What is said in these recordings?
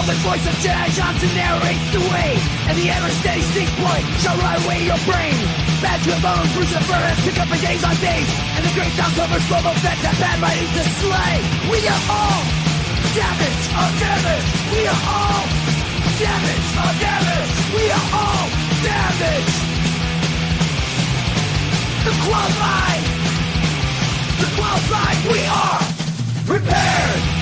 velvet voice of Jedi Johnson narrates the way, and the ever-steady Styx boy shall ride away your brain. Bad to the bones, Bruce and Furnace pick up for days on days, and the great October slow-mo feds have bad writing to slay. We are all damage on damage. We are all damage on damage. We are all damage. The qualified, we are prepared.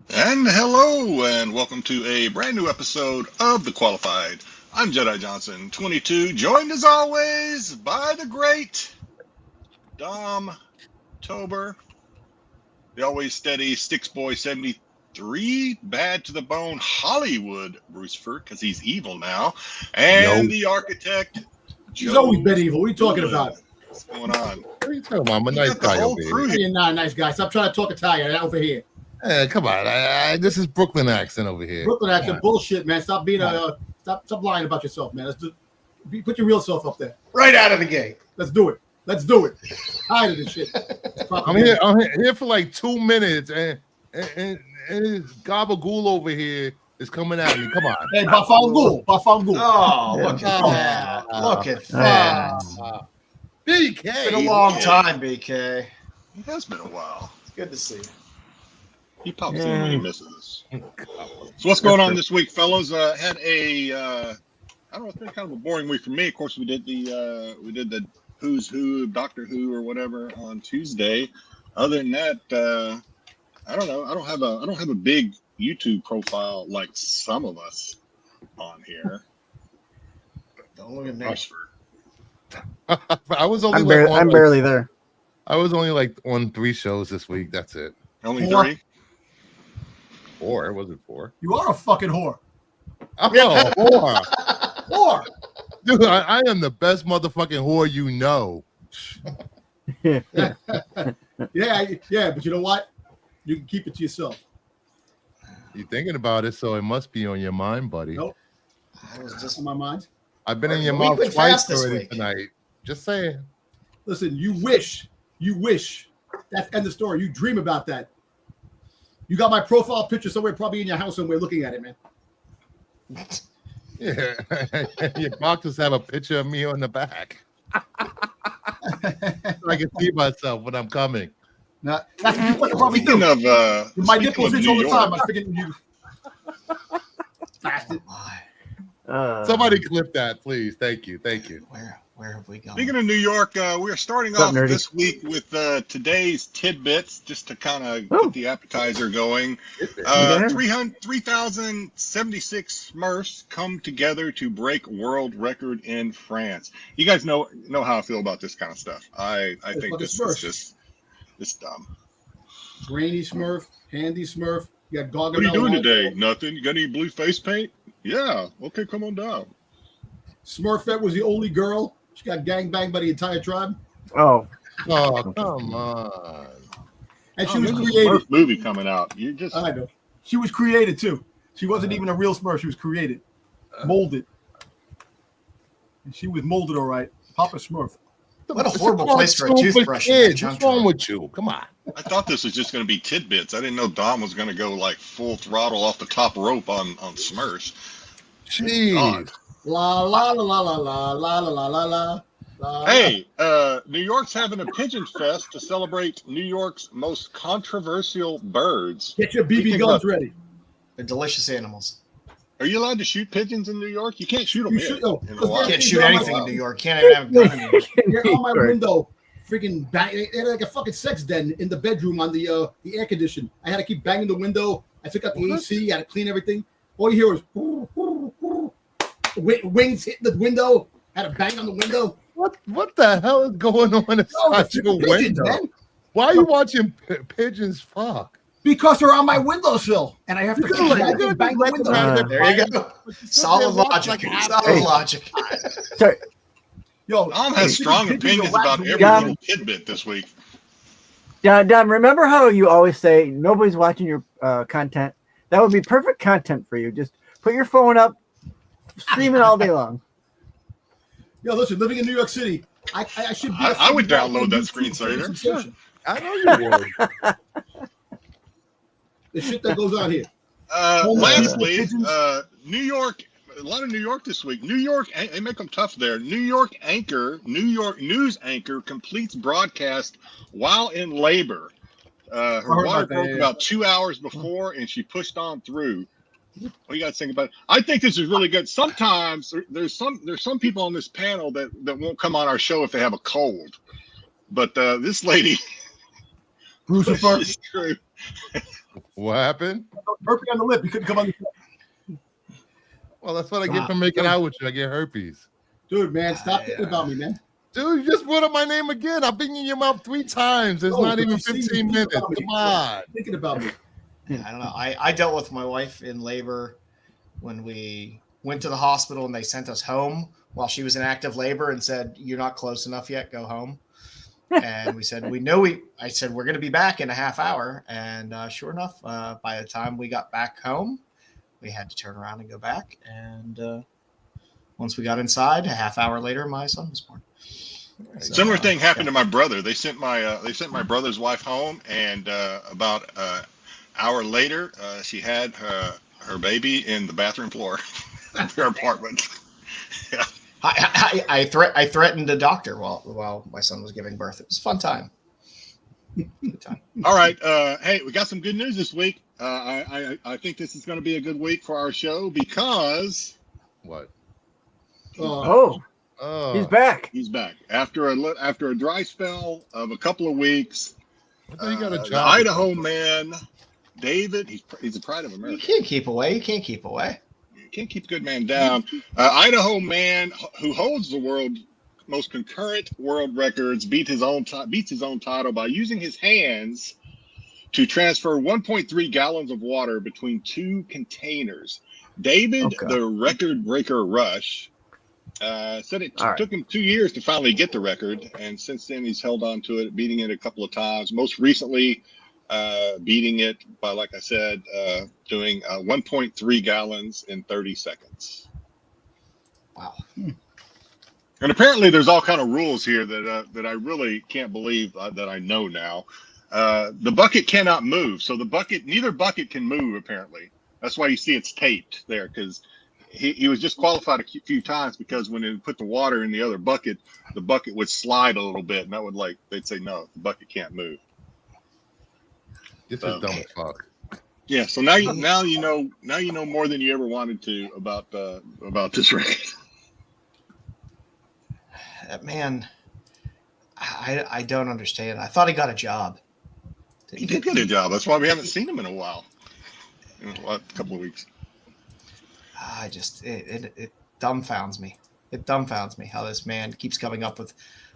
And hello, and welcome to a brand new episode of The Qualified. I'm Jedi Johnson, 22, joined as always by the great Dom Tober, the always steady Styx Boy 73, bad to the bone Hollywood Bruceford, because he's evil now, and the architect. He's always been evil. What are you talking about? What's going on? What are you talking about? I'm a nice guy over here. You're not a nice guy. Stop trying to talk Italian over here. Hey, come on. This is Brooklyn accent over here. Brooklyn accent, bullshit, man. Stop being stop lying about yourself, man. Put your real self up there. Right out of the gate. Let's do it. Tired of this shit. I'm here for like 2 minutes, and Gabagool over here is coming at me. Come on. Hey, Bafangool. Oh, look at that. Look at that. BK. It's been a long time, BK. It has been a while. It's good to see you. He pops in when he misses. So what's going on this week, fellas? Had a I don't know, it's been kind of a boring week for me. Of course, we did the Who's Who, Doctor Who, or whatever on Tuesday. Other than that, I don't know. I don't have a big YouTube profile like some of us on here. Don't look at me. I'm barely there. I was only like on 3 shows this week. That's it. Only 3? 4. Was it 4? You are a fucking whore. I'm a whore. Whore. Dude, I am the best motherfucking whore you know. Yeah, but you know what? You can keep it to yourself. You're thinking about it, so it must be on your mind, buddy. Nope. I was just on my mind. I've been in your mouth twice already tonight. Just saying. Listen, you wish. That's end of story. You dream about that. You got my profile picture somewhere, probably in your house somewhere, looking at it, man. Yeah. Your boxes have a picture of me on the back. So I can see myself when I'm coming. Now, that's what you probably do. My nipples itch all the time. I'm thinking you bastard. Somebody clip that, please. Thank you. Where have we gone? Speaking of New York, we're starting off this week with today's tidbits, just to kind of get the appetizer going. 3,076 Smurfs come together to break world record in France. You guys know how I feel about this kind of stuff. I think this is just dumb. Grainy Smurf, Handy Smurf. You got Gargamel. What are you doing today? Nothing. You got any blue face paint? Yeah. Okay, come on down. Smurfette was the only girl. She got gangbanged by the entire tribe. Oh, come on. And she was created. Smurf movie coming out. I know. She was created too. She wasn't even a real Smurf. She was created, molded. And she was molded all right. Papa Smurf. What a horrible place for a toothbrush. What's wrong with you? Come on. I thought this was just going to be tidbits. I didn't know Dom was going to go like full throttle off the top rope on Smurfs. Jeez. La la la la la la la la la la. Hey, New York's having a pigeon fest to celebrate New York's most controversial birds. Get your BB guns ready. They're delicious animals. Are you allowed to shoot pigeons in New York? You can't shoot them here. You can't shoot anything in New York. Can't even have a gun in New York. You're on my window, freaking bang. They had like a fucking sex den in the bedroom on the air condition. I had to keep banging the window. I took out the AC. I had to clean everything. All you hear was wings hit the window. Had to bang on the window. What the hell is going on inside your window? Man. Why are you watching pigeons fuck? Because they're on my windowsill, and I have to bang the window. There you go. Solid logic. Solid logic. Yo, Dom has strong opinions about every little tidbit this week. Dom, remember how you always say nobody's watching your content? That would be perfect content for you. Just put your phone up, stream it all day long. Yo, listen, living in New York City, I should. I would download that screensaver. I know you would. the shit that goes on here. Lastly, New York. A lot of New York this week. New York, they make them tough there. New York news anchor completes broadcast while in labor. Her water broke about 2 hours before, and she pushed on through. What do you guys think about it? I think this is really good. Sometimes there's some people on this panel that won't come on our show if they have a cold. But this lady, Crucifer. is true. What happened? Herpes on the lip. You couldn't come on the show. Well, that's what I get for making out with you. I get herpes. Dude, man, stop thinking about me, man. Dude, you just brought up my name again. I've been in your mouth 3 times. It's not even 15 minutes. Come on. Thinking about me. I don't know. I dealt with my wife in labor when we went to the hospital and they sent us home while she was in active labor and said, "You're not close enough yet. Go home." And we said, I said, "We're going to be back in a half hour." And sure enough, by the time we got back home, we had to turn around and go back. And once we got inside, a half hour later, my son was born. So, Similar thing happened to my brother. They sent my brother's wife home, and about an hour later, she had her baby in the bathroom floor of her apartment. Yeah. I threatened a doctor while my son was giving birth. It was a fun time. Good time. All right. Hey, we got some good news this week. I think this is going to be a good week for our show because What? He's back. He's back after a dry spell of a couple of weeks. I thought you got a The job. Idaho man, David. He's a pride of You America. can't keep away. You can't keep away. You can't keep a good man down. Idaho man who holds the world most concurrent world records beats his own title by using his hands to transfer 1.3 gallons of water between 2 containers. David, the record breaker Rush, said it took him 2 years to finally get the record, and since then he's held on to it, beating it a couple of times. Most recently, beating it by, like I said, doing 1.3 gallons in 30 seconds. Wow. And apparently, there's all kind of rules here that I really can't believe that I know now. The bucket cannot move, so neither bucket can move. Apparently, that's why you see it's taped there, because he was just qualified a few times because when they put the water in the other bucket, the bucket would slide a little bit, and that would they'd say no, the bucket can't move. This is dumb as fuck. Yeah, so now you know more than you ever wanted to about this record. Man, I don't understand. I thought he got a job. He did get a job. That's why we haven't seen him in a while. In a couple of weeks. It dumbfounds me. It dumbfounds me how this man keeps coming up with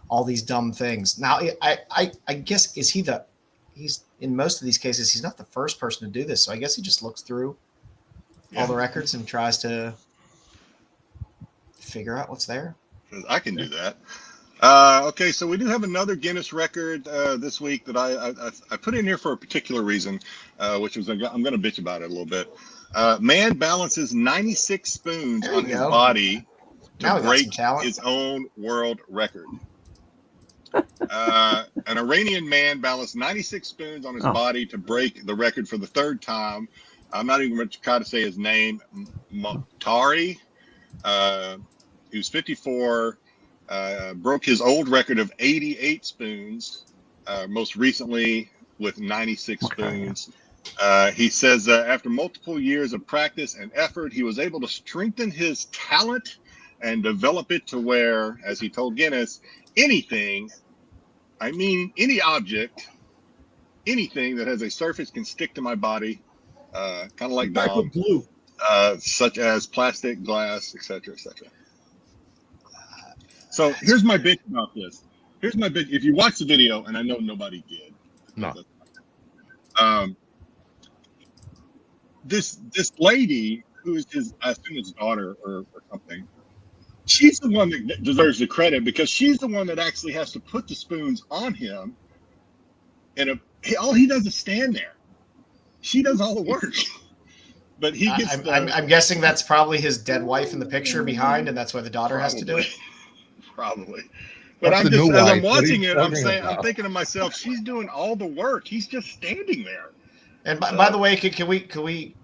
all these dumb things. Now, I guess he's in most of these cases, he's not the first person to do this. So I guess he just looks through all the records and tries to figure out what's there. I can do that. Okay, so we do have another Guinness record this week that I put in here for a particular reason, which was I'm going to bitch about it a little bit. Man balances 96 spoons on his body to break his own world record. An Iranian man balanced 96 spoons on his body to break the record for the 3rd time. I'm not even going to try to say his name. Mokhtari, he was 54, broke his old record of 88 spoons, most recently with 96 spoons. He says after multiple years of practice and effort, he was able to strengthen his talent and develop it to where, as he told Guinness, any object, anything that has a surface can stick to my body, kind of like Dom, such as plastic, glass, etc., etc. So here's my bitch about this. If you watch the video, and I know nobody did. No. This lady, who is I assume his daughter or something, she's the one that deserves the credit because she's the one that actually has to put the spoons on him. And all he does is stand there. She does all the work. But he gets. I'm guessing that's probably his dead wife in the picture behind, and that's why the daughter has to do it. Probably. But as I'm watching it, I'm thinking to myself, she's doing all the work. He's just standing there. And by the way, can we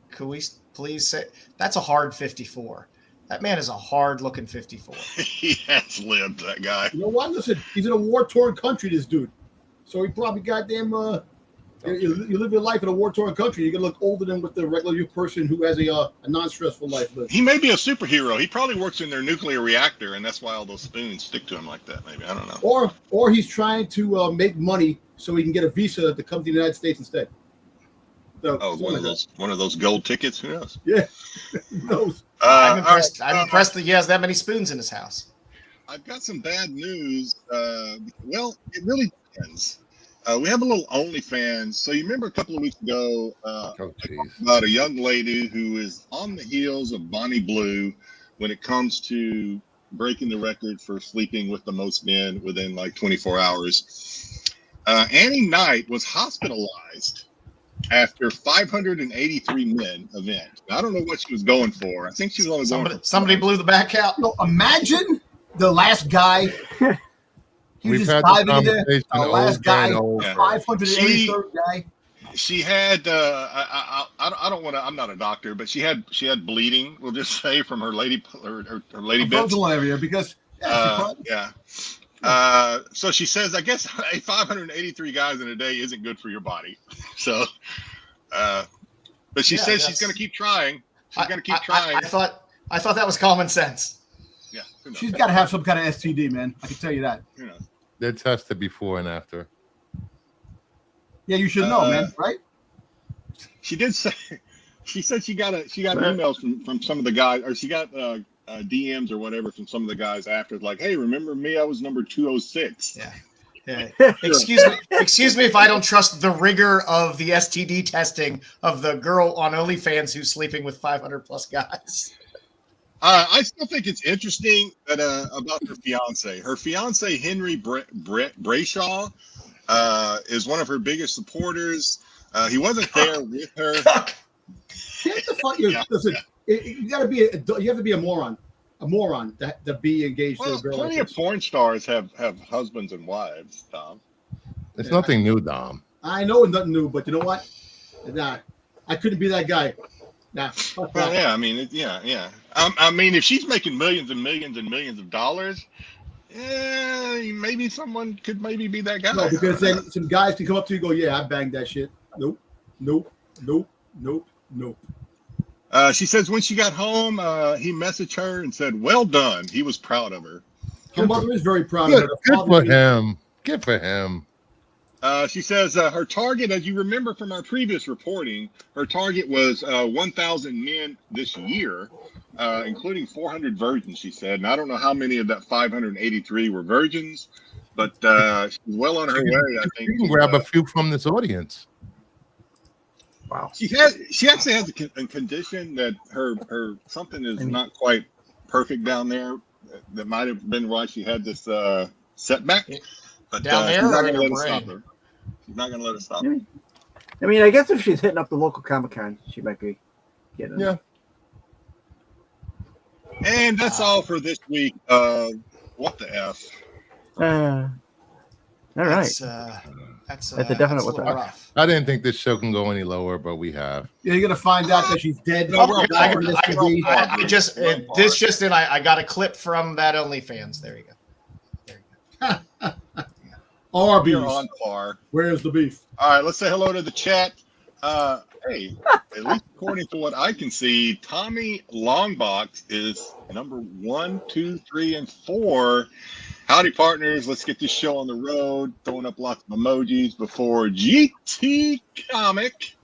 please say that's a hard 54? That man is a hard looking 54. He has lived, that guy. You know what? Listen, he's in a war-torn country, this dude. So he probably goddamn. You live your life in a war-torn country. You're gonna look older than with the regular person who has a non-stressful life. He may be a superhero. He probably works in their nuclear reactor, and that's why all those spoons stick to him like that. Maybe, I don't know. Or he's trying to make money so he can get a visa to come to the United States instead. So, one of those gold tickets. Who knows? Yeah, who knows? I'm impressed. I'm impressed that he has that many spoons in his house. I've got some bad news. Well, it really depends. We have a little OnlyFans. So you remember a couple of weeks ago about a young lady who is on the heels of Bonnie Blue when it comes to breaking the record for sleeping with the most men within like 24 hours. Annie Knight was hospitalized after 583 men event. I don't know what she was going for. I think she was only going for somebody blew the back out. No, imagine the last guy. We've had this conversation. The last guy, 583rd guy. She had. I don't want to. I'm not a doctor, but she had bleeding. We'll just say from her lady bits. Area because yeah. So she says, I guess 583 guys in a day isn't good for your body. So, but she says she's going to keep trying. She's going to keep trying. I thought that was common sense. Yeah, she's got to have some kind of STD, man. I can tell you that. They're tested before and after. Yeah, you should know, man. Right? She did say. She said she got emails from some of the guys, or she got DMs or whatever from some of the guys after, like, "Hey, remember me? I was number 206." Yeah. Excuse me if I don't trust the rigor of the STD testing of the girl on OnlyFans who's sleeping with 500 plus guys. I still think it's interesting that about her fiance. Her fiance Henry Brayshaw is one of her biggest supporters. He wasn't there with her. Listen, you have to be a moron to be engaged to a girl. Plenty of porn stars have husbands and wives, Tom. It's nothing new, Dom. I know it's nothing new, but you know what? Nah, I couldn't be that guy. Nah. Well, yeah, I mean, yeah. I mean, if she's making millions and millions and millions of dollars, maybe someone could maybe be that guy. No, because then some guys can come up to you and go, "Yeah, I banged that shit." Nope. She says when she got home, he messaged her and said, "Well done." He was proud of her. Her mother is very proud of her. Good for him. Good for him. She says her target, as you remember from our previous reporting, her target was 1,000 men this year, including 400 virgins, she said. And I don't know how many of that 583 were virgins, but she's well on her way, I think. You can grab a few from this audience. Wow. She actually has a condition that her something is not quite perfect down there. That might have been why she had this setback. But down there, she's not or going to in let her it stop brain? her. She's not going to let it stop her. I mean, I guess if she's hitting up the local Comic-Con, she might be getting. Yeah. And that's all for this week. What the F? All right. That's a definite what the F. rough. I didn't think this show can go any lower, but we have. Yeah, you're gonna find out that she's dead. I got a clip from that OnlyFans. There you go. Arby's. You're on par. Where's the beef? All right, let's say hello to the chat. Hey, at least according to what I can see, Tommy Longbox is number 1, 2, 3, and 4. Howdy, partners. Let's get this show on the road. Throwing up lots of emojis before GT Comic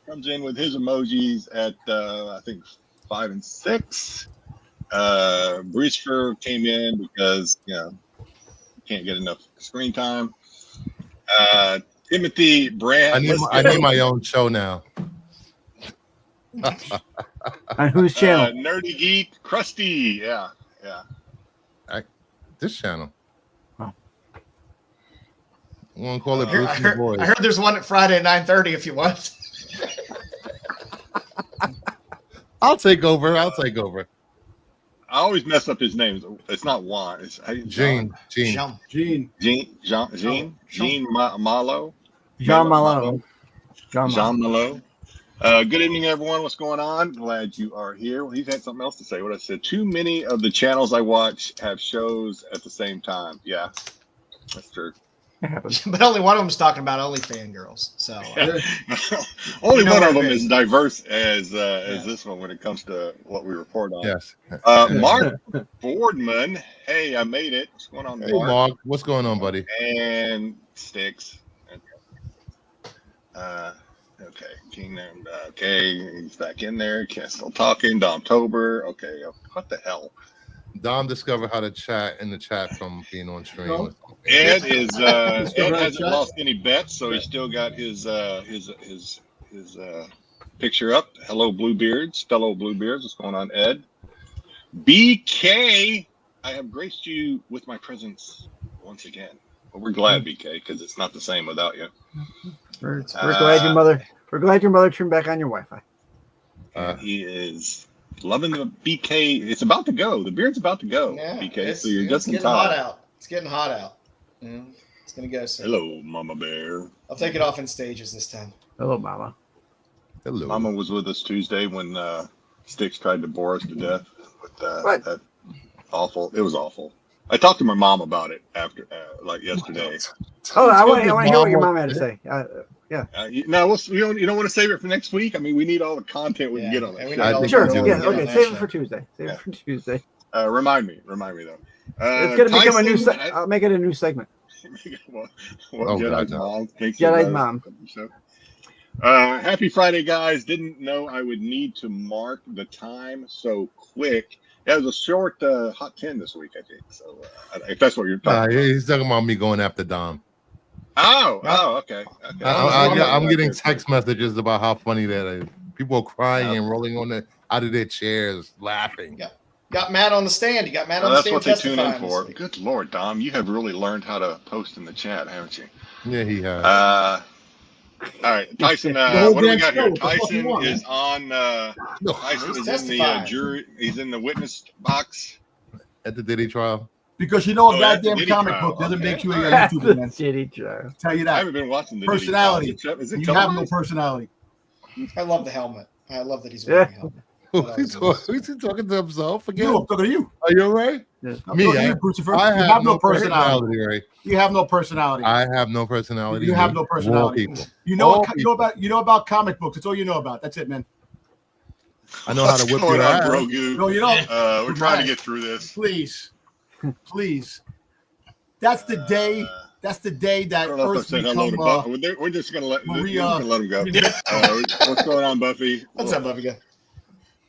comes in with his emojis at, I think, 5 and 6. Breezer came in because, can't get enough screen time. Timothy Brand. I need my own show now. On whose channel? Nerdy Geek, Krusty. Yeah. This channel. Oh. I want to call it Bruce and the Boys. I heard there's one at Friday at 9:30 if you want. I'll take over. I always mess up his name. It's not Juan. It's Gene Malo. Jean Malo. Jean Malo. Good evening, everyone. What's going on? Glad you are here. Well, he's had something else to say. What I said, too many of the channels I watch have shows at the same time. Yeah, that's true. But only one of them's talking about only fangirls. So only You know one what of them it is is. diverse as this one when it comes to what we report on. Yes. Mark Boardman. Hey, I made it. What's going on, Hey, Mark? Mark. What's going on, buddy? And Styx. Okay, Kingdom. Okay, he's back in there. Still talking. Domtober. Okay, what the hell? Dom discovered how to chat in the chat from being on stream. No. Ed is Ed Discovered how to hasn't chat? lost any bets, so he's still got his picture up. Hello, Bluebeards, fellow Bluebeards. What's going on, Ed? BK, I have graced you with my presence once again. Well, we're glad, BK, because it's not the same without you. We're glad your mother. We're glad your mother turned back on your Wi-Fi. He is loving the BK. It's about to go. The beard's about to go, BK. So you're just in getting time. hot out. It's getting hot out. Yeah, it's gonna go soon. Hello, Mama Bear. I'll take it off in stages this time. Hello, Mama. Hello. Mama was with us Tuesday when Styx tried to bore us to death with What? that awful. It was awful. I talked to my mom about it after, like yesterday. Oh, I want to hear what your mom had to say. You don't want to save it for next week. I mean, we need all the content we can get on and we it. need all the Sure. content Yeah. we can get Okay. on that Save it show. for Tuesday. Save it for Tuesday. Remind me though. It's gonna become a new. Tyson, I'll make it a new segment. what God, Jedi's no. mom thinks Jedi's of mom. the show. Happy Friday, guys. Didn't know I would need to mark the time so quick. Yeah, it was a short hot 10 this week, I think. So if that's what you're talking about. He's talking about me going after Dom. Okay. I'm getting text messages about how funny that is. People are crying and rolling out of their chairs, laughing. Got Matt on the stand. You got Matt on the That's stand what they tune in testifying this for. week. Good Lord, Dom, you have really learned how to post in the chat, haven't you? Yeah, he has. All right, Tyson. whole What do we damn got show. here? What the fuck you Tyson want, is on. Tyson He's is in the testifying. jury. He's in the witness box. At the Diddy trial. Because you know a Oh, that's the goddamn Diddy comic trial. book doesn't Okay. make you a That's YouTuber, the man. shitty show. Tell you I that. haven't been watching the Personality. Diddy trial. Is it You have no televised? personality. I love the helmet. I love that he's wearing a helmet. Who's he talking to himself again? You, I'm talking to you. Are you all right? Yeah. I'm Me, talking to I- you, Crucifer. I You have no personality, right? You have no personality. I have no personality. You have Me. no All personality. people. You know All about comic books. That's all you know about. That's it, man. I know how to What's whip going your on, ass. Grogu? No, you don't. We're trying to get through this. Please. That's the day. That's the day I that don't know if I Earth said hello to become. Buffy. We're just gonna let Maria- let him go. What's going on, Buffy? What's up, Buffy? Yeah,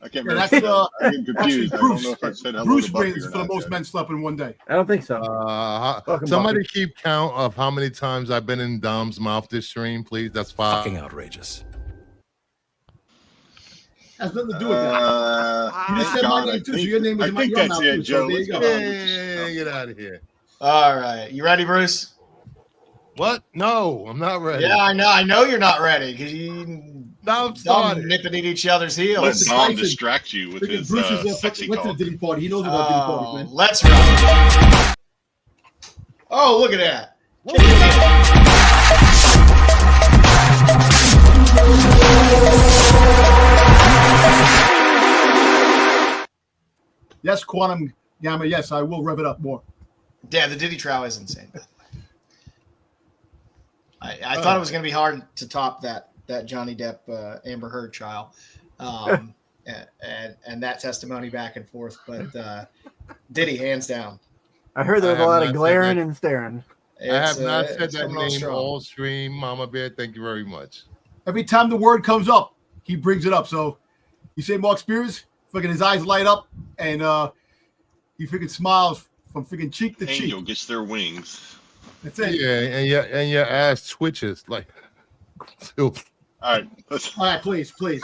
I can't remember. that's I'm getting confused. I don't know if I said hello Bruce to Buffy wins or for the not most yet. men slept in one day. I don't think so. Fucking Somebody Buffy. keep count of how many times I've been in Dom's mouth this stream, please. That's 5. Fucking outrageous. Has nothing to do with that. You just said my name too, so your name was I in my think your that's mouth it, too, Joe. so there Let's you go. go. Yeah, get out of here. All right. You ready, Bruce? What? No, I'm not ready. Yeah, I know. I know you're not ready because you Dom dumb started. nipping at each other's Let heels. Listen, Dom Tyson, distract you with Freaking his Bruce is sexy went to the talk. Diddy party. He knows about Diddy parties, man. Let's run. Oh, look at that. Can you- Yes, Quantum Gamma. Yes, I will rev it up more. Yeah, the Diddy trial is insane. I thought it was going to be hard to top that Johnny Depp Amber Heard trial, and that testimony back and forth. But Diddy, hands down. I heard there was I a lot have of not glaring said and staring. I have not It's said that coming on name strong. all stream, Mama Bear. Thank you very much. Every time the word comes up, he brings it up. So you say Mark Spears, fucking his eyes light up, and he freaking smiles from freaking cheek to cheek. Angel gets their wings. That's it. Yeah, and your ass twitches like. All right, let's. All right, please. See?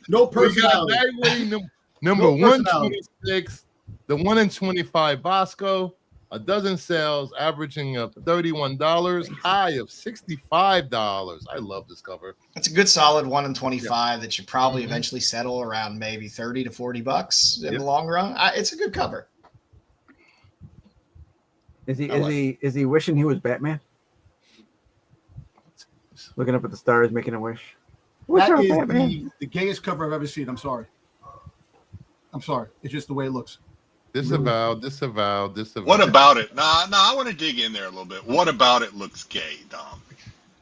No We got personality. that number No personality. 126, the 1 in 25 Bosco, a dozen sales averaging of $31, high of $65. I love this cover. It's a good solid 1 in 25 that should probably eventually settle around maybe $30 to $40 in the long run. It's a good cover. Is he wishing he was Batman? Looking up at the stars, making a wish. What's That wrong with is that, man? the gayest cover I've ever seen. I'm sorry. It's just the way it looks. Disavow. What about it? Nah, I want to dig in there a little bit. What about it looks gay, Dom?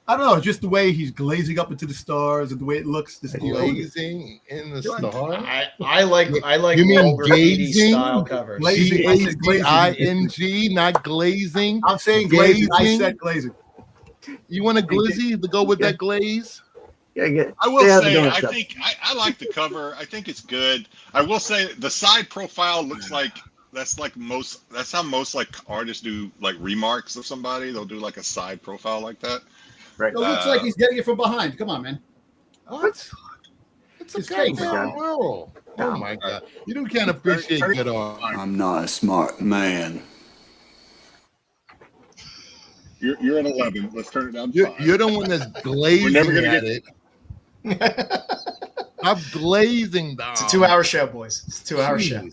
I don't know. It's just the way he's glazing up into the stars and the way it looks. Glazing in the star? I like You mean low graffiti gazing? style covers. Glazing. I said glazing. Glazing, not glazing. I'm saying glazing. I Glazing? said glazing. You want a glizzy to go with that glaze? I will say, I like the cover. I think it's good. I will say the side profile looks like that's how most like artists do like remarks of somebody. They'll do like a side profile like that. Right. It looks like he's getting it from behind. Come on, man. What? It's a goddamn world. Oh my god! You can't appreciate good art. I'm not a smart man. You're at 11. Let's turn it down. You're the one that's glazing at it. I'm glazing down. It's a 2-hour show, boys. It's a 2-hour show.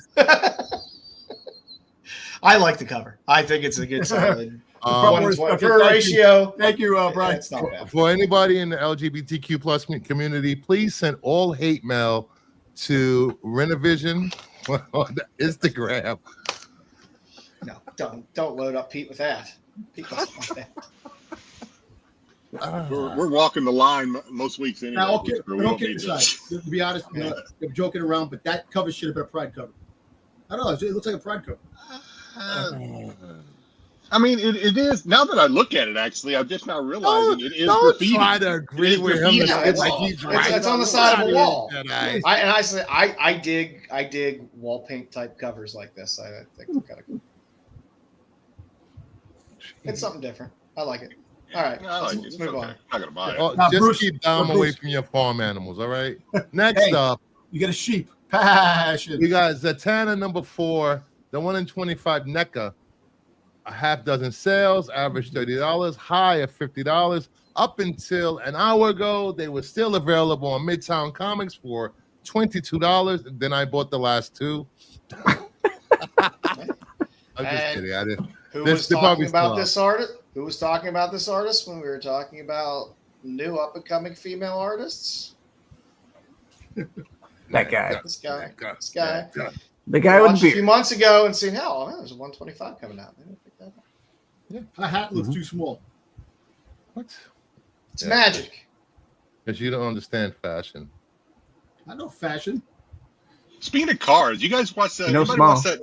I like the cover. I think it's a good solid. For ratio. Thank you, Brian. It's not bad. For anybody in the LGBTQ plus community, please send all hate mail to Rennavision on Instagram. No, don't load up Pete with that. Pete doesn't want that. We're walking the line most weeks anyway. Now, okay, don't get aside. To be honest, I'm joking around, but that cover should have been a Pride cover. I don't know. It looks like a Pride cover. I mean, it is. Now that I look at it, actually, I'm just now realizing it is graffiti. Don't try to agree with him. It's on the side of a wall. I dig wall paint type covers like this. I think they're kind of cool. It's something different. I like it. All right, let's move on. I'm not gonna buy it. Just Bruce, keep Dom away from your farm animals, all right? Next up, you get a sheep. Passion. we got Zatanna number 4, the 1 in 25 NECA. A half dozen sales, average $30, high of $50. Up until an hour ago, they were still available on Midtown Comics for $22. Then I bought the last 2. I'm just kidding. Who was talking about this artist? Who was talking about this artist when we were talking about new up-and-coming female artists? That guy. This guy. The guy with the a beard. few months ago and seen, hell, there's a 125 coming out. Maybe I'll pick that up. My hat looks too small. What? It's magic. Because you don't understand fashion. I know fashion. Speaking of cars, you guys watch that? No Anybody small. watch that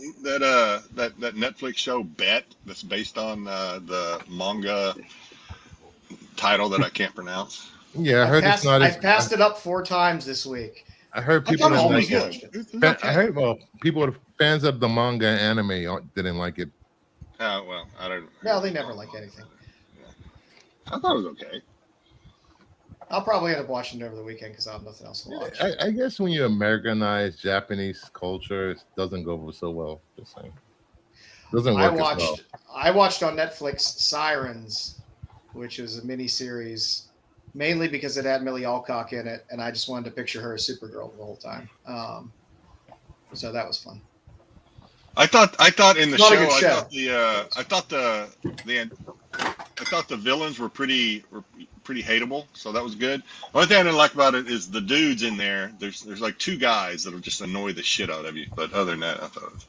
Netflix show Bet? That's based on the manga title that I can't pronounce. Yeah, I heard it's not. I've passed it up 4 times this week. I heard I people thought it was didn't pretty like good. it. I heard people who are fans of the manga and anime didn't like it. Well, I don't. No, they never like anything. I thought it was okay. I'll probably end up watching it over the weekend because I have nothing else to watch. I guess when you Americanize Japanese culture, it doesn't go over so well. Just saying. Doesn't work as well. I watched on Netflix Sirens, which is a mini series, mainly because it had Millie Alcock in it, and I just wanted to picture her as Supergirl the whole time. So that was fun. I thought in the It's not a show, good I thought the villains were pretty hateable, so that was good. The only thing I didn't like about it is the dudes in there. There's like 2 guys that'll just annoy the shit out of you. But other than that, I thought it was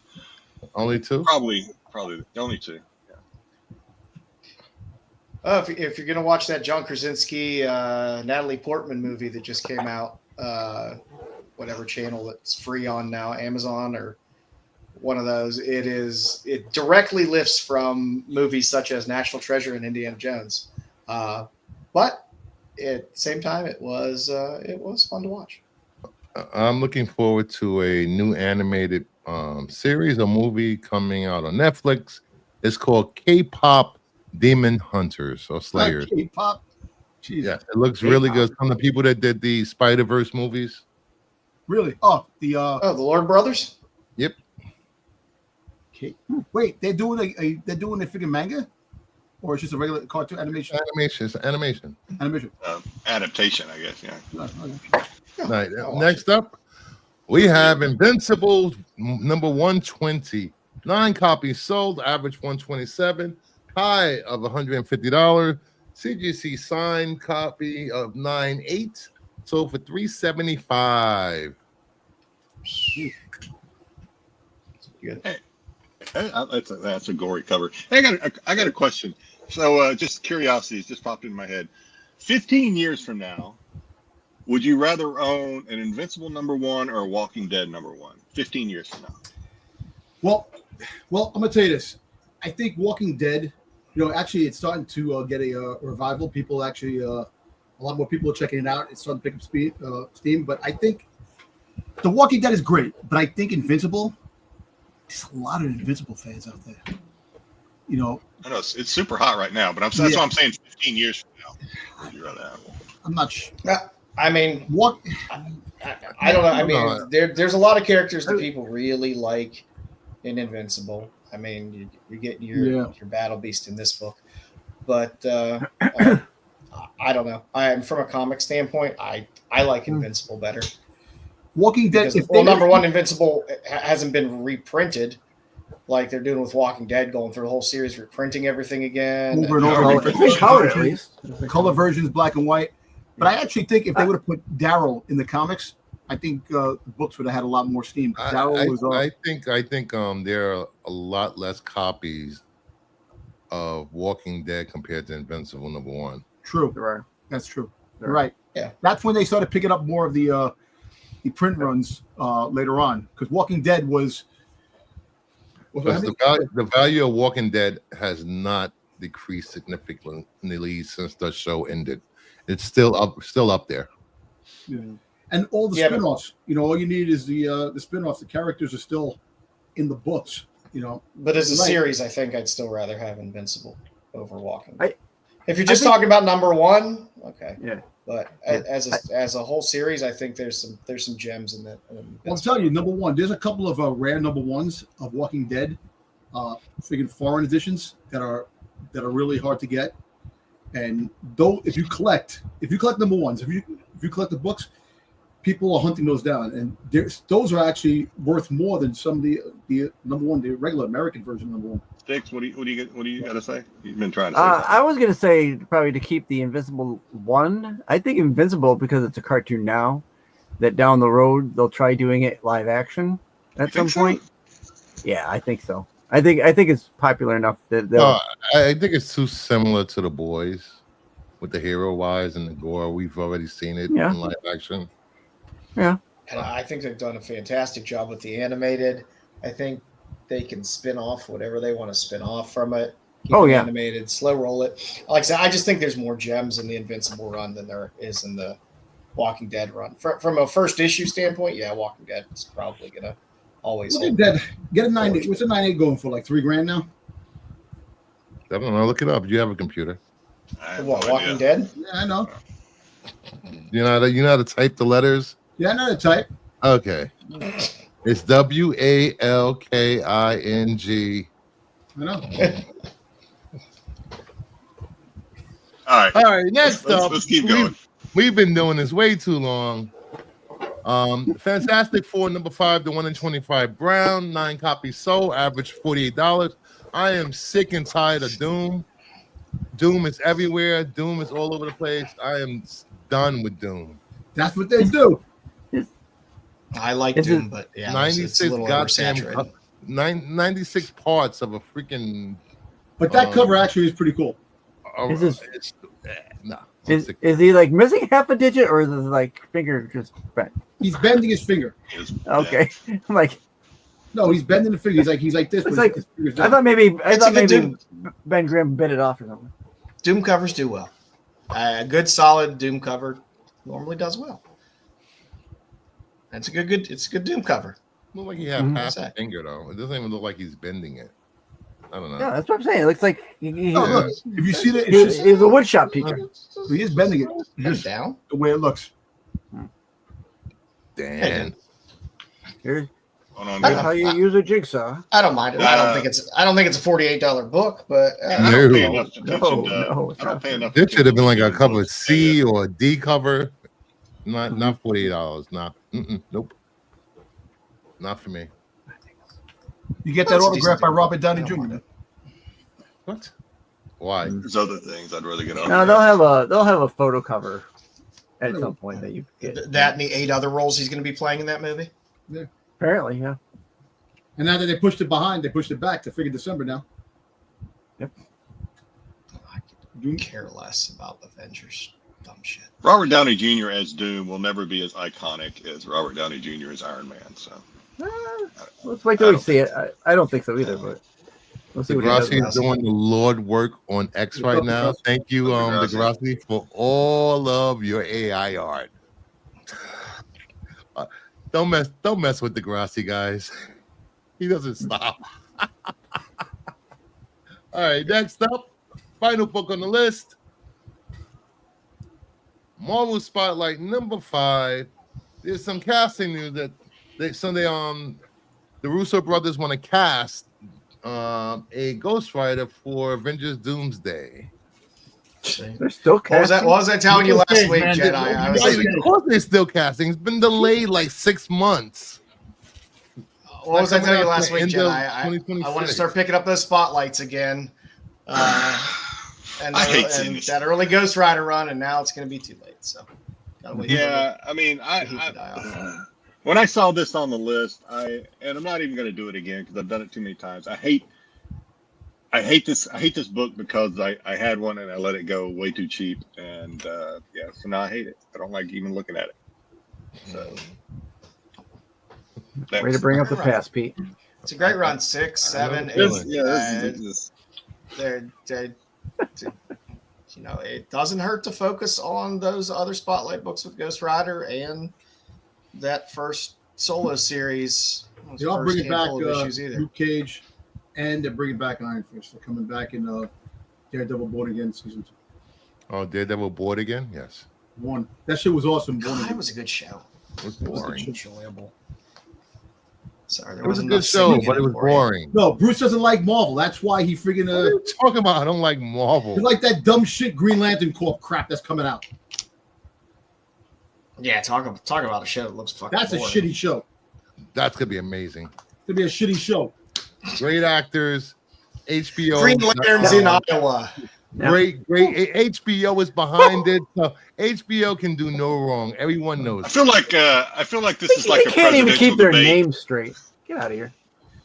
Only 2? probably the only 2. Yeah. If you're gonna watch that John Krasinski, Natalie Portman movie that just came out, whatever channel that's free on now, Amazon or one of those, it directly lifts from movies such as National Treasure and Indiana Jones, but at the same time it was fun to watch. I'm looking forward to a new animated series or movie coming out on Netflix. It's called K-pop Demon Hunters or Slayers. K-pop. Jeez. Yeah, it looks really good. Some of the people that did the Spider-Verse movies. Really? The Lord Brothers. Yep. Okay. Wait, they're doing a freaking manga, or it's just a regular cartoon animation? Animation. Adaptation, I guess. Yeah. Right. Next up, we have Invincible number 120. 9 copies sold, average 127, high of $150. CGC signed copy of 9/8 sold for $375. Good. That's a gory cover. Hey, I got a question. So just curiosity just popped into my head. 15 years from now, would you rather own an Invincible #1 or a Walking Dead #1? 15 years from now. Well, I'm gonna tell you this. I think Walking Dead, actually, it's starting to get a revival. People actually, a lot more people are checking it out. It's starting to pick up steam. But I think The Walking Dead is great. But I think Invincible, there's a lot of Invincible fans out there. I know it's super hot right now, but that's what I'm saying. 15 years from now, would you rather have? I'm not sure. I mean, What? I don't know. I mean, there's a lot of characters that people really like in Invincible. I mean, you get your battle beast in this book, but I don't know. From a comic standpoint, I like Invincible better. Walking Dead. Because, #1, Invincible hasn't been reprinted like they're doing with Walking Dead, going through the whole series, reprinting everything again. Over and over. Color, at least. Color versions, black and white. But I actually think if they would have put Daryl in the comics, I think the books would have had a lot more steam. I think there are a lot less copies of Walking Dead compared to Invincible #1. True. Right. That's true. Right. Yeah. That's when they started picking up more of the print runs later on, because Walking Dead was. The value of Walking Dead has not decreased significantly since the show ended. It's still up there. Yeah. And all the spin-offs, all you need is the spin-offs. The characters are still in the books, But as a series, I think I'd still rather have Invincible over Walking Dead. If you're just talking about #1, okay. Yeah. But as a whole series, I think there's some gems in that. I'll tell you, #1, there's a couple of rare #1s of Walking Dead, freaking foreign editions that are really hard to get. And though, if you collect #1s, if you collect the books, people are hunting those down, and those are actually worth more than some of the #1, the regular American version #1. Styx, what do you got to say? You've been trying to say. I was gonna say probably to keep the Invincible one. I think Invincible because it's a cartoon now. That down the road they'll try doing it live action at some point. Yeah, I think so. I think it's popular enough that they'll. I think it's too similar to The Boys, with the hero wise and the gore. We've already seen it in live action. Yeah, and I think they've done a fantastic job with the animated. I think they can spin off whatever they want to spin off from it. Keep it animated, slow roll it. Like I said, I just think there's more gems in the Invincible run than there is in the Walking Dead run. From a first issue standpoint, Walking Dead is probably gonna always hold. Get a 9/8. What's a 9/8 going for? Like $3,000 now? I don't know. Look it up. You have a computer. What, Walking Dead? Yeah, I know. You know how to type the letters? Yeah, I know how to type. Okay. It's WALKING. I know. All right. Next up, let's keep going. We've been doing this way too long. Fantastic Four #5, the 1-in-25 Brown, 9 copies sold, average $48. I am sick and tired of Doom. Doom is everywhere. Doom is all over the place. I am done with Doom. That's what they do. I like Doom, but 96 it's a little goddamn oversaturated. 96 parts of a freaking. But that cover actually is pretty cool. Is he like missing half a digit, or is his like finger just bent? He's bending his finger. Okay, I'm like, no, he's bending the finger. He's like this. It's like, I thought maybe Ben Grimm bit it off or something. Doom covers do well. A good solid Doom cover normally does well. It's a good Doom cover. Look like he has half a finger though. It doesn't even look like he's bending it. I don't know. Yeah, that's what I'm saying. It looks like look, if you see that, he's a woodshop teacher. He is bending it. Just down the way it looks. Damn. Here's That's how you use a jigsaw. I don't mind it. I don't think it's a $48 book, but I don't pay enough attention No, I don't pay enough. This should have been like a cover of C or a D cover. Not $48. Nope. Not for me. You get that autograph by Robert Downey Jr. What? Why? There's other things I'd rather get off. No, they'll have a photo cover at some point that you get. That and the 8 other roles he's going to be playing in that movie. Apparently, yeah. And now that they pushed it behind, they pushed it back to figure December now. Yep. I could care less about Avengers. Dumb shit. Robert Downey Jr. as Doom will never be as iconic as Robert Downey Jr. as Iron Man. So Let's wait till we see it. I don't think so either, but we'll see what he does. Degrassi is doing the Lord work on X right now. Thank you, Degrassi, for all of your AI art. Don't mess with Degrassi, guys. He doesn't stop. All right, next up, final book on the list. Marvel Spotlight number 5. There's some casting news that the Russo brothers want to cast a Ghost Rider for Avengers Doomsday. They're still casting. What was I telling you last week, Jedi? I was like, Of course they're still casting. It's been delayed like 6 months. what was I telling you last week, End Jedi? of I want to 2026. start picking up those spotlights again. And, I hate and seeing this. that early Ghost Rider run, and now it's going to be too late. So, gotta wait yeah, I mean, for the heat to die off. when I saw this on the list, and I'm not even going to do it again because I've done it too many times. I hate this book because I had one and I let it go way too cheap, and so now I hate it. I don't like even looking at it. So Way to bring up the past, Pete. It's a great run. 6, 7, 8. They're it doesn't hurt to focus on those other spotlight books with Ghost Rider and that first solo series. They all bringing back either. Luke Cage, and they're bringing back Iron Fist. They're coming back in Daredevil Born Again season 2. Oh, Daredevil bored again? Yes. 1. That shit was awesome. Born God, Again. it was a good show. It was boring. Enjoyable. Sorry, there It was a wasn't good enough show, singing but it in was for you. boring. No, Bruce doesn't like Marvel. That's why he freaking What are you talking about? I don't like Marvel. he like that dumb shit Green Lantern Corp crap that's coming out. Yeah, talk about a show that looks fucking That's a boring. shitty show. That's gonna be amazing. It's gonna be a shitty show. Great actors. HBO. Green Lanterns in Iowa. Great. HBO is behind it, so HBO can do no wrong. Everyone knows. I feel like this is like They a can't even presidential keep their debate. names straight. Get out of here.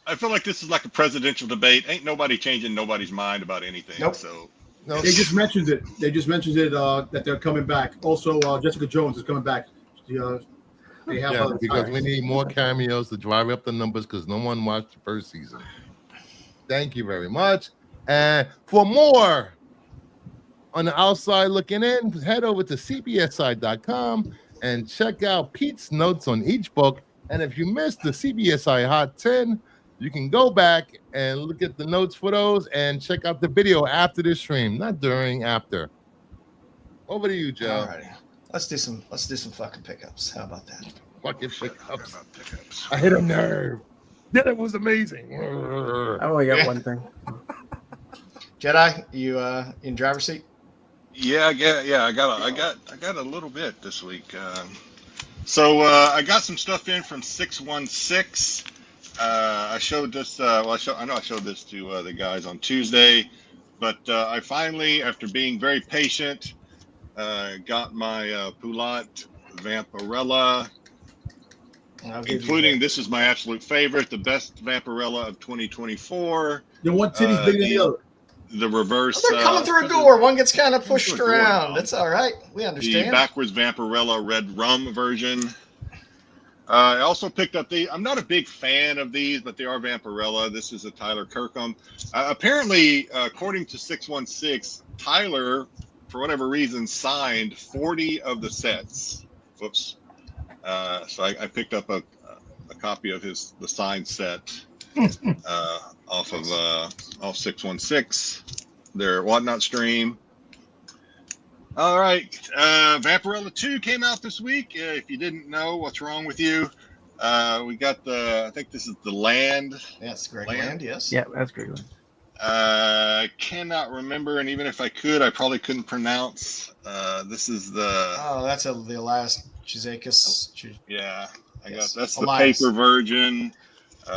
I feel like this is like a presidential debate. Ain't nobody changing nobody's mind about anything. Nope. So No, They just mentioned it. That they're coming back. Also, Jessica Jones is coming back. They have yeah, because we need more cameos to drive up the numbers because no one watched the first season. Thank you very much. And for more on the outside looking in, head over to CBSI.com and check out Pete's notes on each book. And if you missed the CBSI Hot 10, you can go back and look at the notes for those and check out the video after the stream, not during, after. Over to you, Joe. Alrighty. Let's do some fucking pickups. How about that? Fucking pickups. I hit a nerve. That was amazing. I only got one thing. Jedi, you in driver's seat? yeah. I got a little bit this week. So I got some stuff in from 616. I showed this. I know I showed this to the guys on Tuesday, but I finally, after being very patient, got my Poulat Vampirella, including this is my absolute favorite, the best Vampirella of 2024. The one titty's bigger than the other. The reverse. They're coming through a door. One gets kind of pushed around. That's all right. We The understand. backwards Vampirella red rum version. I also picked up I'm not a big fan of these, but they are Vampirella. This is a Tyler Kirkham. Apparently, according to 616, Tyler, for whatever reason, signed 40 of the sets. Whoops. So I picked up a copy of the signed set off 616, their Whatnot stream. All right, Vampirella 2 came out this week. If you didn't know, what's wrong with you? We got I think this is the Land. Yeah, it's Greg Land, yes. Yeah, that's great. Cannot remember, and even if I could, I probably couldn't pronounce. This is the. Oh, that's the last Chizakis. Yeah, Yes. that's the Elias. paper version.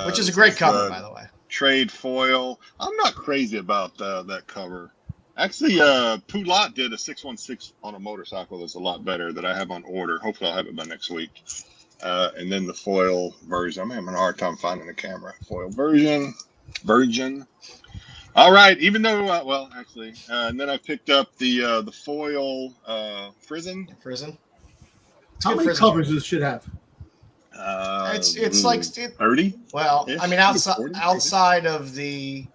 Which is a great cover, by the way. Trade foil. I'm not crazy about that cover. Actually, Poulat did a 616 on a motorcycle that's a lot better that I have on order. Hopefully, I'll have it by next week. And then the foil version. I'm having a hard time finding the camera. Foil version. All right. Even though, and then I picked up the foil Frizzen. Prison. How many covers does this shit have? It's like 30. Well, I mean, 40, outside of the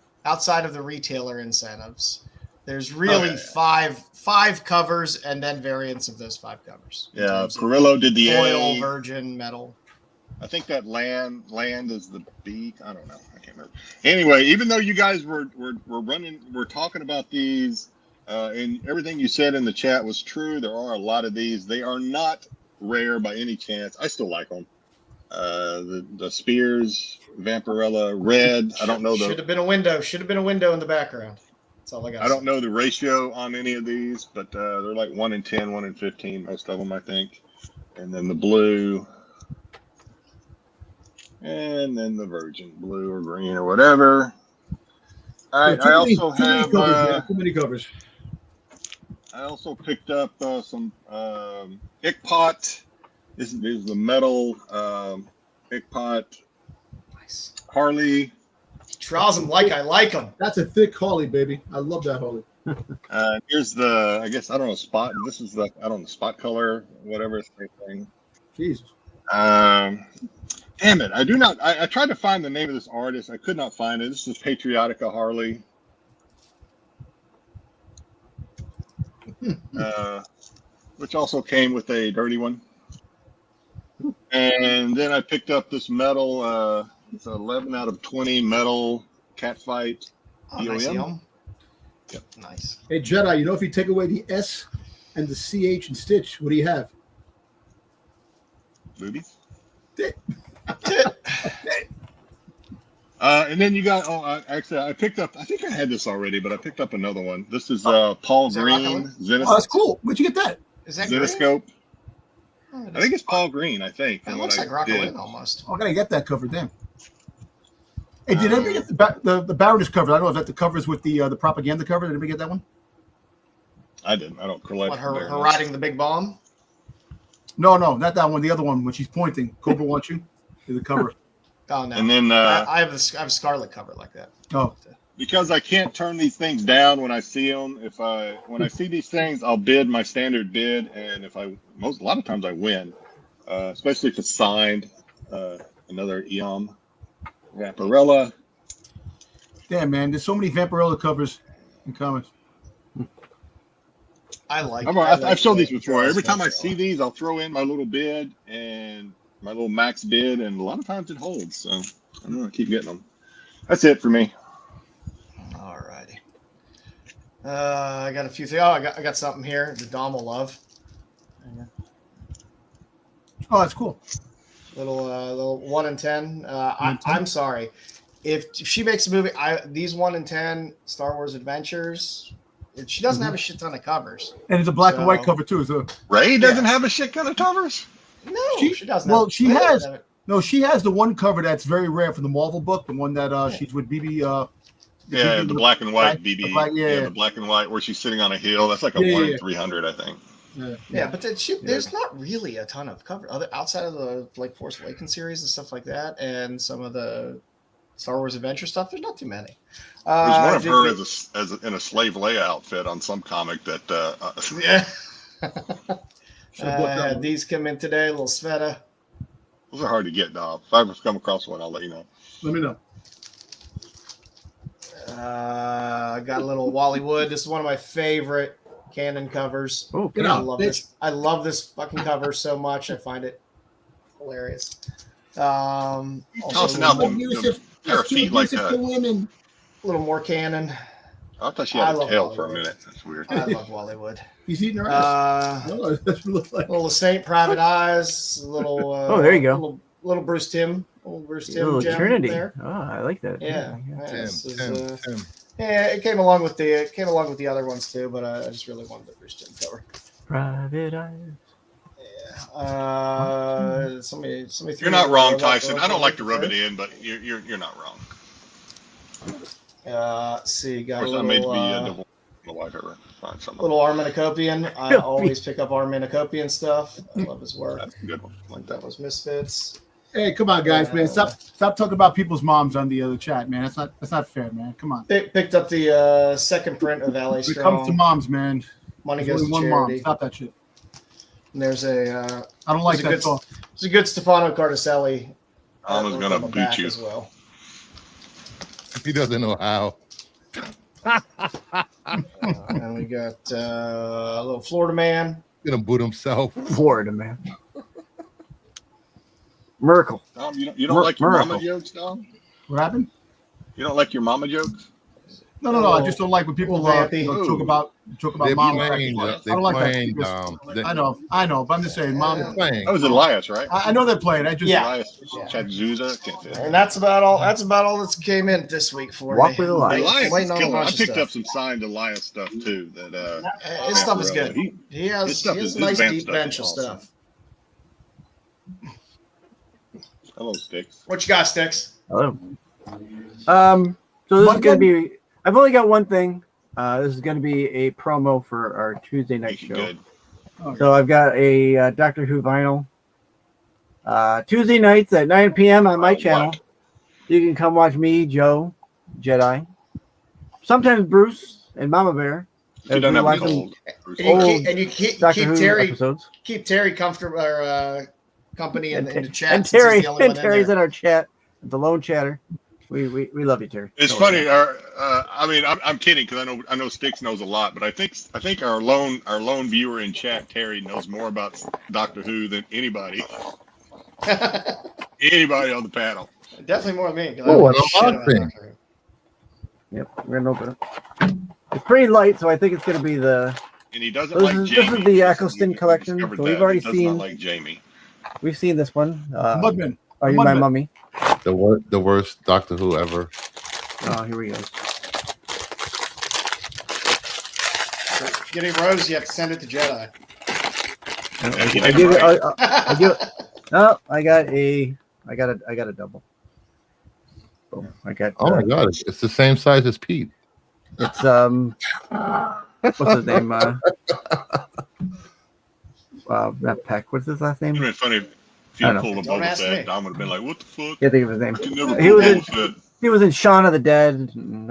retailer incentives, there's really five covers and then variants of those 5 covers. Yeah, Perillo did the foil, A. virgin, metal. I think that land is the B. I don't know. I can't remember. Anyway, even though you guys were talking about these, and everything you said in the chat was true, there are a lot of these. They are not rare by any chance. I still like them. The Spears, Vampirella, red. I don't know the. Should have been a window. Should have been a window in the background. That's all I got. I don't know the ratio on any of these, but they're like 1 in 10, 1 in 15, most of them, I think. And then the blue, and then the virgin blue or green or whatever. I also have too many covers. I also picked up some Ickpot. This is the metal Ickpot. Nice. Harley. Draws them like I like them. That's a thick Harley, baby. I love that Harley. Here's the, I guess, I don't know, spot. This is the, I don't know, spot color, whatever. Same thing. Jesus. Damn it. I tried to find the name of this artist. I could not find it. This is Patriotica Harley. Which also came with a dirty one. And then I picked up this metal, it's 11 out of 20 metal catfight. Oh, nice. Yep. Nice. Hey, Jedi, you know if you take away the S and the CH and Stitch, what do you have? Boobies. And then you got, actually, I picked up, I think I had this already, but I picked up another one. This is Paul Green. Oh, that's cool. Where'd you get that? Is that Zenoscope. Oh, I think it's Paul Green, I think. It looks like Rockaway almost. Oh, I gotta get that cover, damn. Hey, did anybody get the Baroness cover? I don't know if that the covers with the propaganda cover. Did anybody get that one? I didn't. I don't collect. What, her riding the big bomb? No, not that one. The other one when she's pointing. Cobra wants you. Is the cover. Oh no. And then I have a Scarlet cover like that. Oh. Because I can't turn these things down when I see them. When I see these things, I'll bid my standard bid, and a lot of times I win, especially if it's signed. Another Eom, Vampirella. Damn, man, there's so many Vampirella covers in comics. I've showed these before. Every time I see these, I'll throw in my little bid and my little max bid, and a lot of times it holds. So I'm gonna keep getting them. That's it for me. Alrighty. I got a few things. Oh, I got something here. The Dom will love. Oh, that's cool. Little 1 in 10. I'm sorry. If she makes a movie, these 1 in 10 Star Wars Adventures. She doesn't have a shit ton of covers. And it's a black and white cover too. So Ray doesn't have a shit ton of covers. No, she doesn't. Well, she has. No, she has the one cover that's very rare from the Marvel book. The one that she's with BB. The black and white BB. The black and white where she's sitting on a hill. That's like a 1 in 300, I think. Yeah, but there's not really a ton of cover outside of the like Force Awakens series and stuff like that, and some of the Star Wars Adventure stuff. There's not too many. There's one of her as in a slave Leia outfit on some comic that. These come in today, little Sveta. Those are hard to get, Dob. If I ever come across one, I'll let you know. Let me know. I got a little Wallywood. This is one of my favorite canon covers. Oh, I love this. I love this fucking cover so much. I find it hilarious. Tossing out the pair of feet like that. A little more canon. I thought she had a tail for a minute. That's weird. I love Wallywood. He's eating her ass. That's what it looks like. Little Saint Private Eyes. Little. Oh, there you go. Little Bruce Tim. Little Trinity. There. Oh, I like that. Yeah. Tim. Yeah, it came along with the other ones too, but I just really wanted the Bruce Tim cover. Private Eyes. Yeah. Somebody. You're not wrong, Tyson. I don't like to rub it in, but you're not wrong. See, got Of course, a I made to little. be double. My wife ever find something. Little Arminicopian. I always pick up Arminicopian stuff. I love his work. That's a good one. I like that. That was Misfits. Hey, come on, guys, man. Stop talking about people's moms on the other chat, man. That's not fair, man. Come on. Picked up the second print of LA When it Strong. comes to moms, man. Money There's goes only to one mom. charity. Stop that shit. And there's a I don't like There's a that good- talk. there's a good Stefano Cardicelli. Mama's artwork gonna on the boot back you. as well. He doesn't know how. And we got a little Florida Man. He's gonna boot himself. Florida, man. Miracle. Dom, you don't like your Miracle. mama jokes, Dom? What happened? You don't like your mama jokes? No. I just don't like when people Vampy. talk about They're mom. playing. I They're don't like that. playing. because- I know, but I'm just saying, mom. They're playing. That was Elias, right? I know they're playing. I just Yeah. Elias Chadzuza. Can't say that. And that's about all that came in this week for Walk me. with Elias. Elias Waiting is on a killer. I bunch of picked stuff. up some signed Elias stuff too. That His stuff is good. He- He his has stuff a is- his nice Vamp deep stuff bench is of awesome. stuff. Hello, Styx. What you got, Styx? Hello. So this is One going to thing? be. I've only got one thing. This is going to be a promo for our Tuesday night Make it show. good. So I've got a Doctor Who vinyl. Tuesday nights at 9 p.m. on my channel. What? You can come watch me, Joe, Jedi, sometimes Bruce and Mama Bear. If you don't we have watch any them- old, And you keep Doctor Who Terry episodes. comfortable or company in the chat. And since he's Terry, the only one in Terry's there. in our chat, the lone chatter. We love you, Terry. It's Don't funny. worry. I mean, I'm kidding because I know Styx knows a lot, but I think our lone viewer in chat, Terry, knows more about Doctor Who than anybody on the panel. Definitely more than me. 'cause I Oh, don't and know I'm shit about laughing. Doctor Yep, we're gonna open it. It's pretty light, so I think it's gonna be the. And he doesn't This like is- Jamie. this is the We Eccleston collection, discovered so we've that. already He does seen- not like Jamie. We've seen this one. Mudman. Are you my Mudman. mummy? The worst Doctor Who ever. Oh, here we go. Who. Get a rose, you have to send it to Jedi. I give it. I give it. No, I got a double. Oh, I got. Oh my God! It's the same size as Pete. It's what's his name? Not Peck. What's his last It would name? have been funny if you I had know. pulled a Don't Boba ask me. Fett. Dom would have been like, "What the fuck?" Can't think of his name. You never He pulled was in. Boba Fett. He was in Shaun of the Dead. And,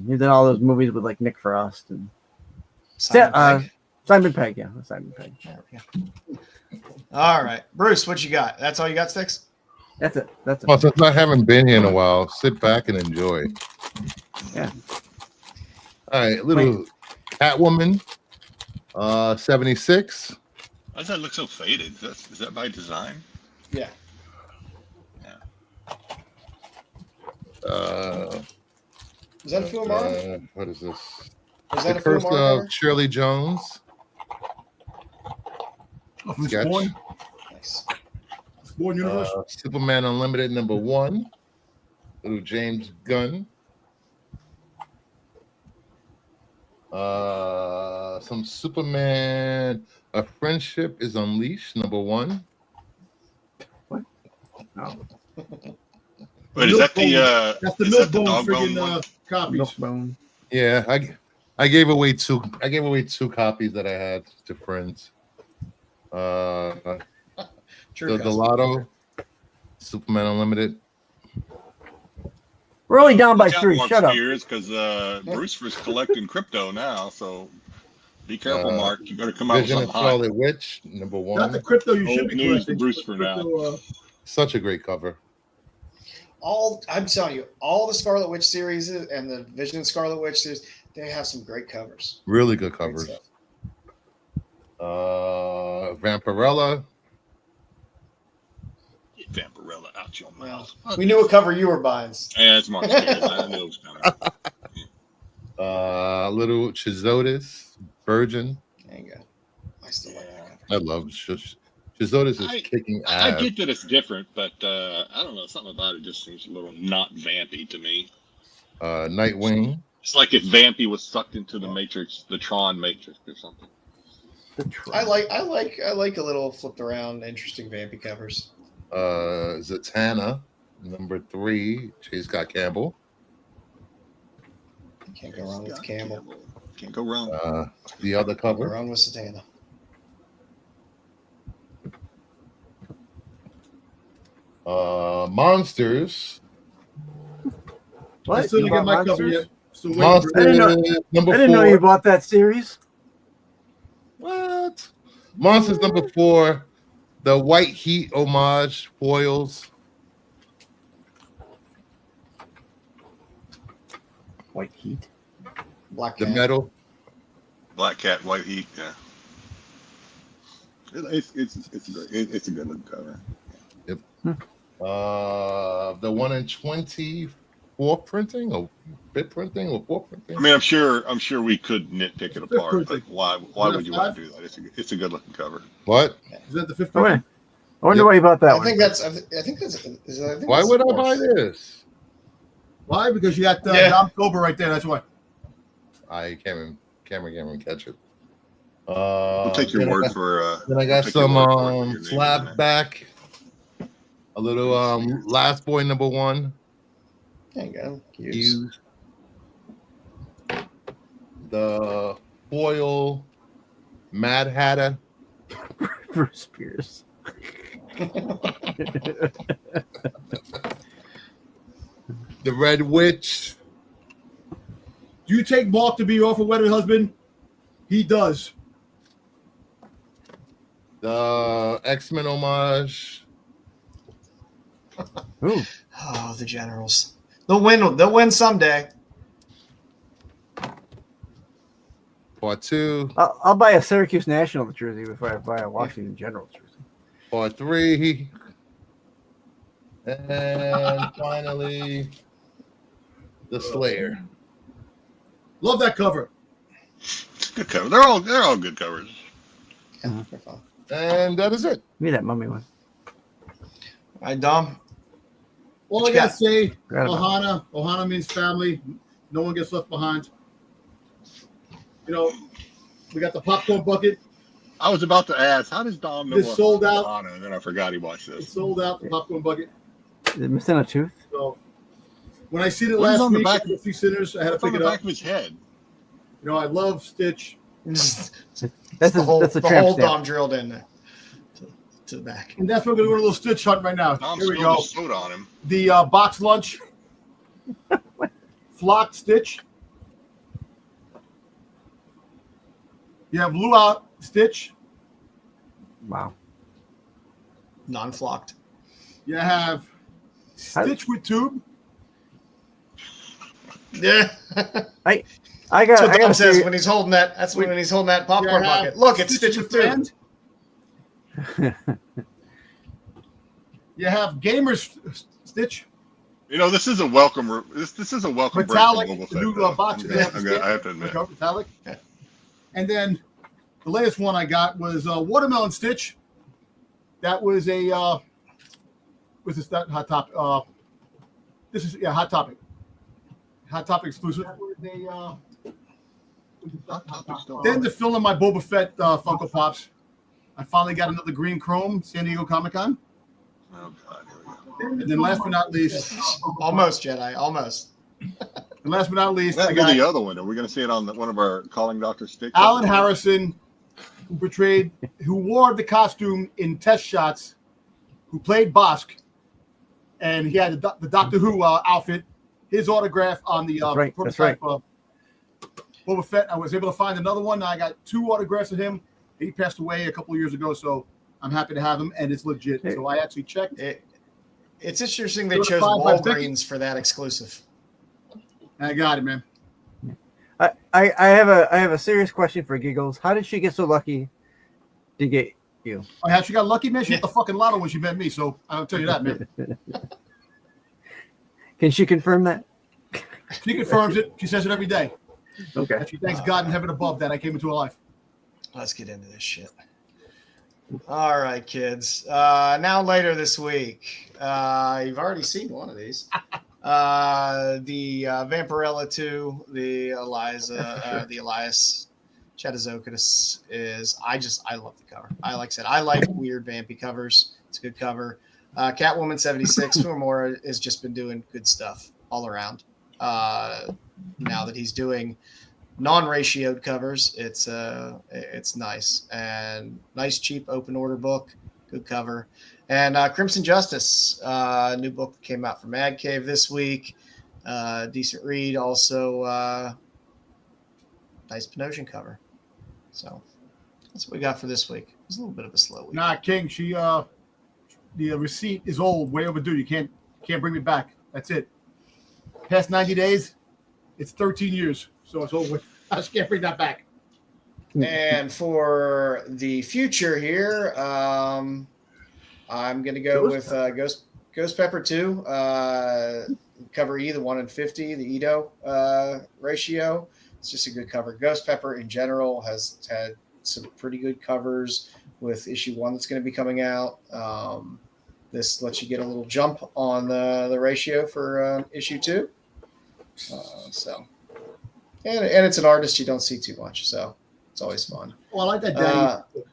he was in all those movies with like Nick Frost and Simon Pegg. Simon Pegg. Yeah, Simon Pegg. There we go. All right, Bruce, what you got? That's all you got, Sticks? That's it. That's it. Well, since I haven't been here in a while, sit back and enjoy. Yeah. All right, little Catwoman, 76. Why does that look so faded? Is that by design? Yeah. Was that a Fuamara? What is this? Was that The a Curse Fuamara? of Shirley Jones. From Sketch. Spawn, Nice. Spawn Universe. Superman Unlimited #1. Little James Gunn. Some Superman. A Friendship is Unleashed #1. Wait, is that the That's the is that the Milkbone dog bone friggin' one? copies. Milkbone. Yeah, I gave away two. I gave away 2 copies that I had to friends. True. The custom. Lotto, Superman Unlimited. We're only down by Watch out, 3. Mark Shut up. Spears, because Bruce was collecting crypto now, so be careful, Mark. You better come out with Vision of something hot. Scarlet Witch Not the #1. crypto you should Old be news collecting. to Bruce for now. Crypto, Such a great cover. I'm telling you, all the Scarlet Witch series and the Vision of Scarlet Witch series, they have some great covers. Really good Great covers. stuff. Vampirella. Get Vampirella out your mouth. We knew what cover you were buying. Yeah, it's Mark Spears. I knew it was coming. Little Chizotis, Virgin. There you go. I still like that cover. I love Chizotis is kicking I ass. get that it's different, but I don't know. Something about it just seems a little not vampy to me. Nightwing. It's like if Vampy was sucked into the Matrix, the Tron Matrix or something. I like a little flipped around, interesting vampy covers. Zatanna, #3, J. Scott Campbell. Can't go wrong with Campbell. Can't go wrong. The other Can't go cover. wrong with Satana. Monsters. I What? still You didn't get bought my cover Monsters? yet. Still waiting Monsters for I didn't know- number I didn't 4. know you bought that series. What? Monsters number 4. The White Heat homage foils. White Heat. Black The Cat. metal. Black Cat, White Heat. Yeah. It's great. It's a good looking cover. The 1 in 24 printing or bit printing or 4 printing. I mean, I'm sure we could nitpick it apart, but why would you want to do that? It's a good looking cover. What? Is that the fifth I one? wonder Yep. why you bought that I one. think that's. Why would I buy this? Why? Because you got Yeah. Dom Cobra right there. That's why. I can't even catch it. We'll take your then I word got- for. Then I got we'll take your some word for it when your name is in slab there. back. A little Last Boy number 1. There you go. Use. Used. The foil Mad Hatter. Bruce Spears. The Red Witch. Do you take Mark to be your awful wedded husband? He does. The X-Men homage. Ooh. Oh, the Generals. They'll win. They'll win someday. Part 2. I'll buy a Syracuse National jersey before I buy a Washington Generals jersey. Part 3. And finally, the Slayer. Love that cover. It's a good cover. They're all good covers. Yeah, they're fine. And that is it. Give me that mummy one. All right, Dom. All What I you gotta got? say, Forgot about Ohana means family. No one gets left behind. You know, we got the popcorn bucket. I was about to ask, how does Dom know This what sold out. Ohana? And then I forgot he watched It's this. sold out. The popcorn bucket. Is it missing a tooth? So when I seen it What is last on the week, back? at the Sea Sinners, I had to It's on pick the it back up. of his head. You know, I love Stitch. That's the whole, that's a the tramp whole stamp. Dom drilled in there to the back. And that's what we're going to do a little Stitch hunt right now. Dom Here we spilled go. the soda on him. The box lunch. Flock Stitch. You have Luau Stitch. Wow. Non-flocked. You have Stitch with tube. Yeah. I That's what got Dom to says see. when he's holding that. That's when he's holding that popcorn You have bucket. Look, it's Stitch with two. Friend. You have Gamer's Stitch. You know, this is a welcome. This is a welcome Metallic, break the from new Boba Fett. box they have to get. I have to admit. Metallic. And then the latest one I got was Watermelon Stitch. That was a was this that Hot Topic? This is Hot Topic. Hot Topic exclusive. That was then to fill in my Boba Fett Funko Pops, I finally got another green chrome San Diego Comic Con. Oh God, here we go. And then last but not least, Almost, Jedi. Almost. and last but not least, I That'd got be the other one. Are we going to see it on one of our Calling Dr. Styx? Alan Harrison, who wore the costume in test shots, who played Bosk, and he had the Doctor Who outfit. His autograph on the That's right. prototype of Boba Fett. I was able to find another one. I got 2 autographs of him. He passed away a couple of years ago, so I'm happy to have him, and it's legit. So I actually checked. It's interesting they Certified chose by Walgreens for that exclusive. I got it, man. I have a serious question for Giggles. How did she get so lucky to get you? I actually got lucky, man. She hit the fucking lotto when she met me, so I'll tell you that, man. Can she confirm that? She confirms it. She says it every day. Okay. And she thanks God in heaven above that I came into her life. Let's get into this shit. All right, kids. Now later this week, you've already seen one of these. The Vampirella 2, the Elias Chetazokitis is. I love the cover. I like weird vampy covers. It's a good cover. Catwoman 76 or more has just been doing good stuff all around. now that he's doing non-ratioed covers. It's nice and nice, cheap open order book, good cover. And Crimson Justice, new book that came out from Mad Cave this week. Decent read. Also, nice Panosian cover. So that's what we got for this week. It was a little bit of a slow week. Nah, King, the receipt is old, way overdue. You can't bring me back. That's it. Past 90 days, it's 13 years, so it's over. I just can't bring that back. And for the future here, I'm going to go with Ghost Pepper 2, cover E, the 1 in 50, the Edo ratio. It's just a good cover. Ghost Pepper in general has had some pretty good covers with issue 1 that's going to be coming out. This lets you get a little jump on the ratio for issue 2. And it's an artist you don't see too much, so it's always fun. Well, I like that Daddy.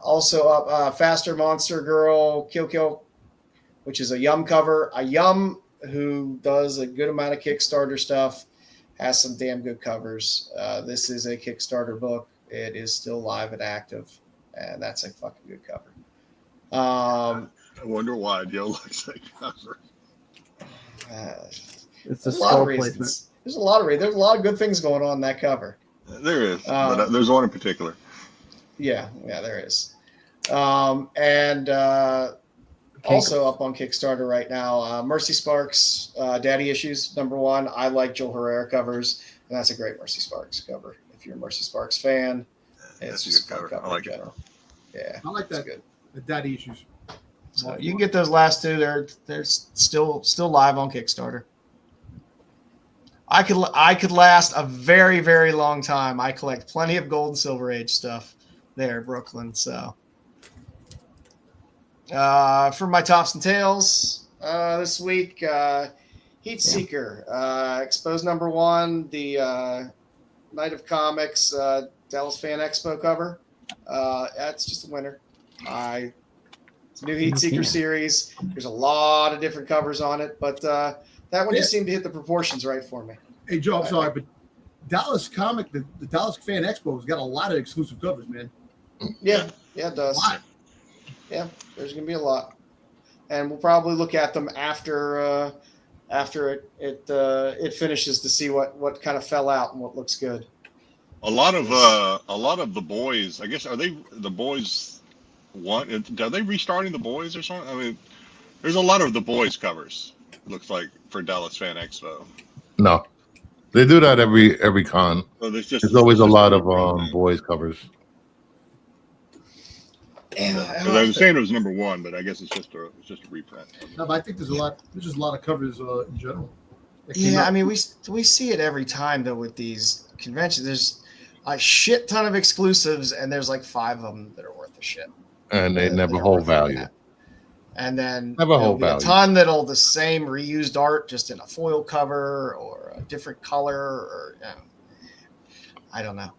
Also up, Faster Monster Girl Kill, which is a Yum cover. A Yum who does a good amount of Kickstarter stuff, has some damn good covers. This is a Kickstarter book. It is still live and active, and that's a fucking good cover. I wonder why Joe likes that cover. It's a skull placement. There's a lot of good things going on in that cover. There is, but there's one in particular. Yeah, there is. And also up on Kickstarter right now, Mercy Sparks, Daddy Issues, #1. I like Joel Herrera covers, and that's a great Mercy Sparks cover. If you're a Mercy Sparks fan, it's just a good cover. I like it. Yeah, I like that. Good. The Daddy Issues. So you can get those last two. They're still live on Kickstarter. I could last a very, very long time. I collect plenty of Gold and Silver Age stuff there in Brooklyn. So for my tops and tails this week, Heat Seeker, Exposed #1, the Night of Comics Dallas Fan Expo cover. That's just a winner. It's a new Heat Seeker series. There's a lot of different covers on it, but that one just seemed to hit the proportions right for me. Hey, Joe, I'm sorry, but Dallas Comic, the Dallas Fan Expo has got a lot of exclusive covers, man. Yeah, it does. Yeah, there's going to be a lot. And we'll probably look at them after it finishes to see what kind of fell out and what looks good. A lot of the boys, I guess, are they the boys? Are they restarting the boys or something? I mean, there's a lot of the boys covers. It looks like for Dallas Fan Expo. No, they do that every con. So there's always a lot of boys covers. I was saying it was #1, but I guess it's just a reprint. No, but I think there's just a lot of covers in general. Yeah, I mean, we see it every time though with these conventions. There's a shit ton of exclusives, and there's like 5 of them that are worth a shit. And they never hold value. And then never hold value. A ton that'll the same reused art, just in a foil cover or a different color, or I don't know.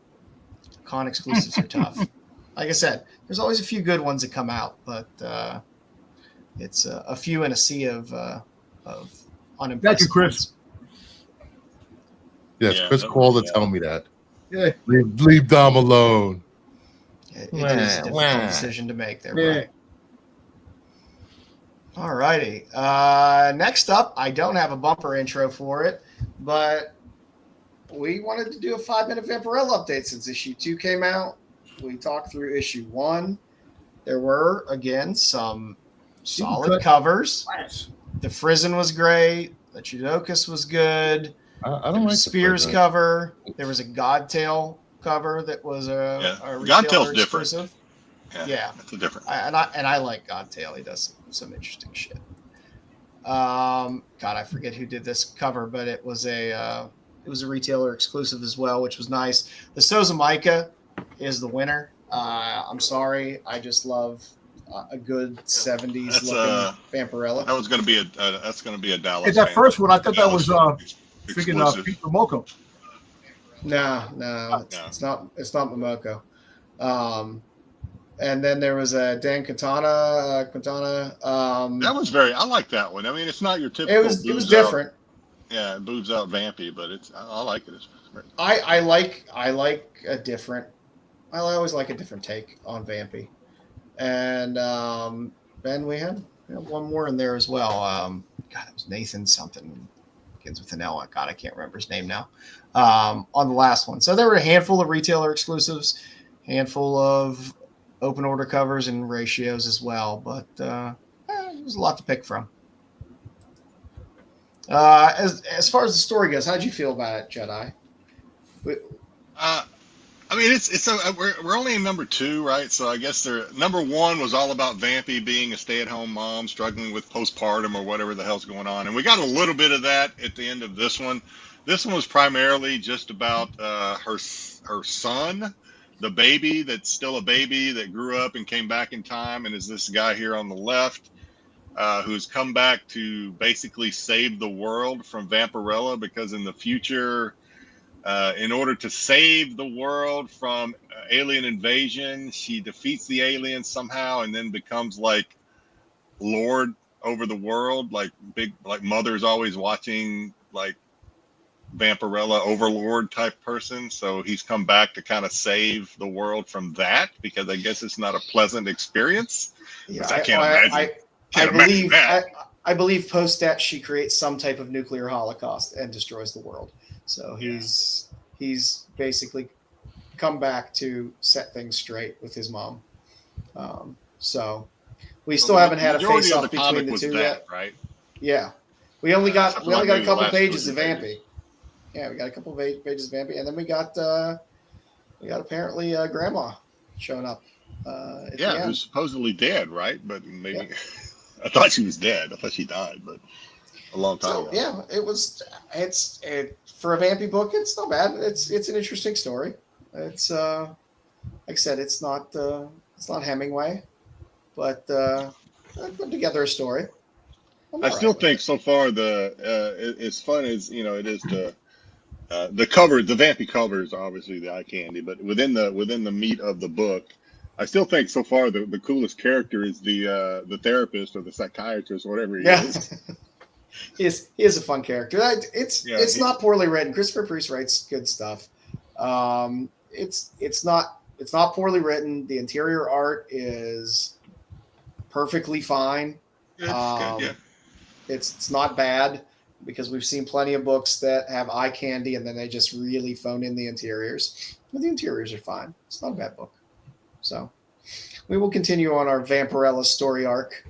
Con exclusives are tough. Like I said, there's always a few good ones that come out, but it's a few in a sea of unimpressive. Thank you, Chris. Ones. Yes, Chris called to tell me that. Yeah. Leave Dom alone. It is a difficult decision to make there, Brian. All righty. Next up, I don't have a bumper intro for it, but we wanted to do a 5-minute Vampirella update since issue 2 came out. We talked through issue 1. There were, again, some solid covers. The Frizen was great. The Trudocus was good. I don't like Spears cover. There was a Godtail cover that was a Godtail's exclusive. Different. Yeah, that's a different. I like Godtail. He does some interesting shit. God, I forget who did this cover, but it was a retailer exclusive as well, which was nice. The Sozamaika is the winner. I'm sorry, I just love a good 70s looking Vampirella. That was going to be a Dallas. It's that first one. I thought that was freaking Pete Momoko. No, it's not. It's not Momoko. And then there was a Dan Quintana. That was I like that one. I mean, it's not your typical. It was different. Yeah, it boots out vampy, but I like it. I like a different. I always like a different take on vampy, and then we had one more in there as well. God, it was Nathan something. Begins with an L. God, I can't remember his name now. On the last one, so there were a handful of retailer exclusives, handful of open order covers and ratios as well, but there's a lot to pick from. As far as the story goes, how'd you feel about it, Jedi? I mean, we're only in number 2, right? So I guess number 1 was all about Vampy being a stay-at-home mom struggling with postpartum or whatever the hell's going on, and we got a little bit of that at the end of this one. This one was primarily just about her son, the baby that's still a baby that grew up and came back in time, and is this guy here on the left who's come back to basically save the world from Vampirella, because in the future, in order to save the world from alien invasion, she defeats the aliens somehow and then becomes like Lord over the world, like Mother's always watching, like Vampirella overlord type person. So he's come back to kind of save the world from that, because I guess it's not a pleasant experience. Yeah, I can't imagine. I believe post that she creates some type of nuclear holocaust and destroys the world. So he's basically come back to set things straight with his mom. So we still haven't had a face off between the two yet, right? Yeah, we only got a couple pages of Vampy. Yeah, we got a couple of pages of Vampy, and then we got apparently Grandma showing up. Who's supposedly dead, right? But maybe. Yeah. I thought she was dead. I thought she died, but a long time ago. Yeah, it's for a Vampy book, it's not bad. It's an interesting story. It's like I said, it's not Hemingway, but I put together a story. I still think so far as fun as it is the cover, the Vampy covers are obviously the eye candy, but within the meat of the book, I still think so far the coolest character is the therapist or the psychiatrist or whatever he is. He is a fun character. It's not poorly written. Christopher Priest writes good stuff. It's not poorly written. The interior art is perfectly fine. It's good, yeah. It's not bad, because we've seen plenty of books that have eye candy and then they just really phone in the interiors. But the interiors are fine. It's not a bad book. So we will continue on our Vampirella story arc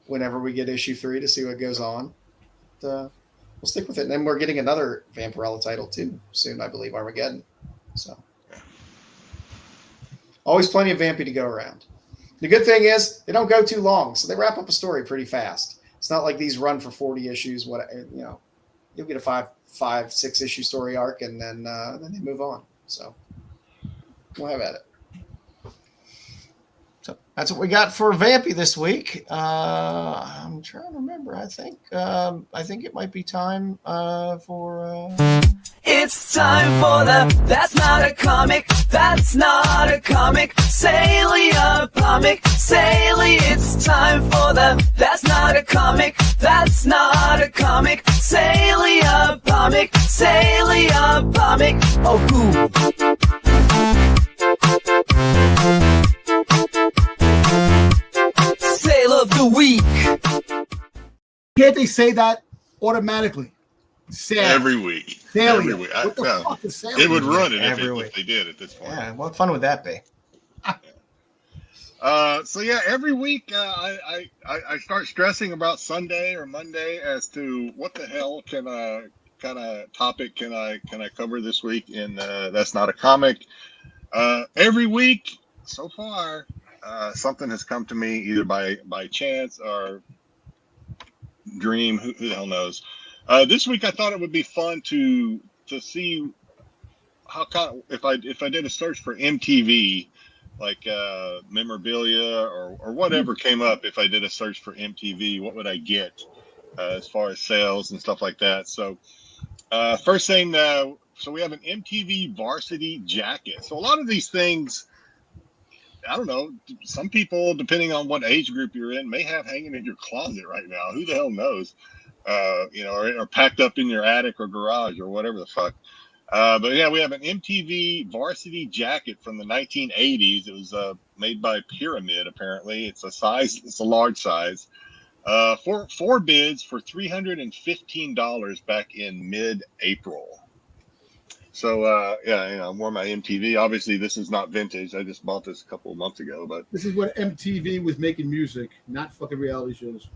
whenever we get issue 3 to see what goes on. We'll stick with it. And then we're getting another Vampirella title too soon, I believe, Armageddon. So always plenty of Vampy to go around. The good thing is they don't go too long, so they wrap up a story pretty fast. It's not like these run for 40 issues. You'll get a 5-6 issue story arc, and then they move on. So we'll have at it. So that's what we got for Vampy this week. I'm trying to remember. I think it might be time for. It's time for the That's Not a Comic, That's Not a Comic, Salia Comic, Salia. It's time for the That's Not a Comic, That's Not a Comic, Salia Comic, Salia Comic. Oh, cool. Sale of the week. Can't they say that automatically? Sale. Every week. Salia. Every week. What the fuck is Salia? It would run it Every week. if they did at this point. Yeah, what fun would that be? Every week I start stressing about Sunday or Monday as to what the hell kind of topic can I cover this week in That's Not a Comic. Every week so far, something has come to me either by chance or dream. Who the hell knows? This week I thought it would be fun to see how if I did a search for MTV, like memorabilia or whatever came up. If I did a search for MTV, what would I get as far as sales and stuff like that? So first thing, so we have an MTV varsity jacket. So a lot of these things, I don't know, some people, depending on what age group you're in, may have hanging in your closet right now. Who the hell knows? or packed up in your attic or garage or whatever the fuck. But yeah, we have an MTV varsity jacket from the 1980s. It was made by Pyramid. Apparently, it's a large size. Four bids for $315 back in mid-April. So I'm wearing my MTV. Obviously, this is not vintage. I just bought this a couple of months ago. But This is when MTV was making music, not fucking reality shows.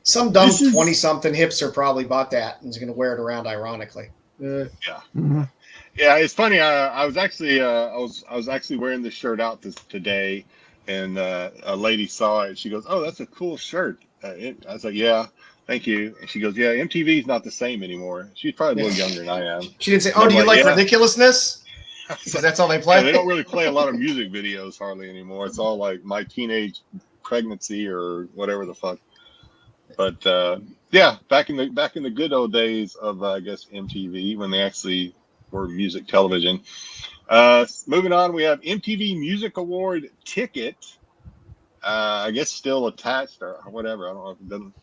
Some dumb 20-something hipster probably bought that and is going to wear it around ironically. Yeah. Mm-hmm. Yeah, it's funny. I was actually wearing this shirt out today, and a lady saw it. She goes, "Oh, that's a cool shirt." I was like, "Yeah, thank you." And she goes, "Yeah, MTV's not the same anymore." She's probably a little younger than I am. She didn't say, "Oh, do you like ridiculousness?" So that's all they play. Yeah, they don't really play a lot of music videos hardly anymore. It's all like my teenage pregnancy or whatever the fuck. But back in the good old days of I guess MTV when they actually were music television. Moving on, we have MTV Music Award ticket. I guess still attached or whatever. I don't know if it doesn't.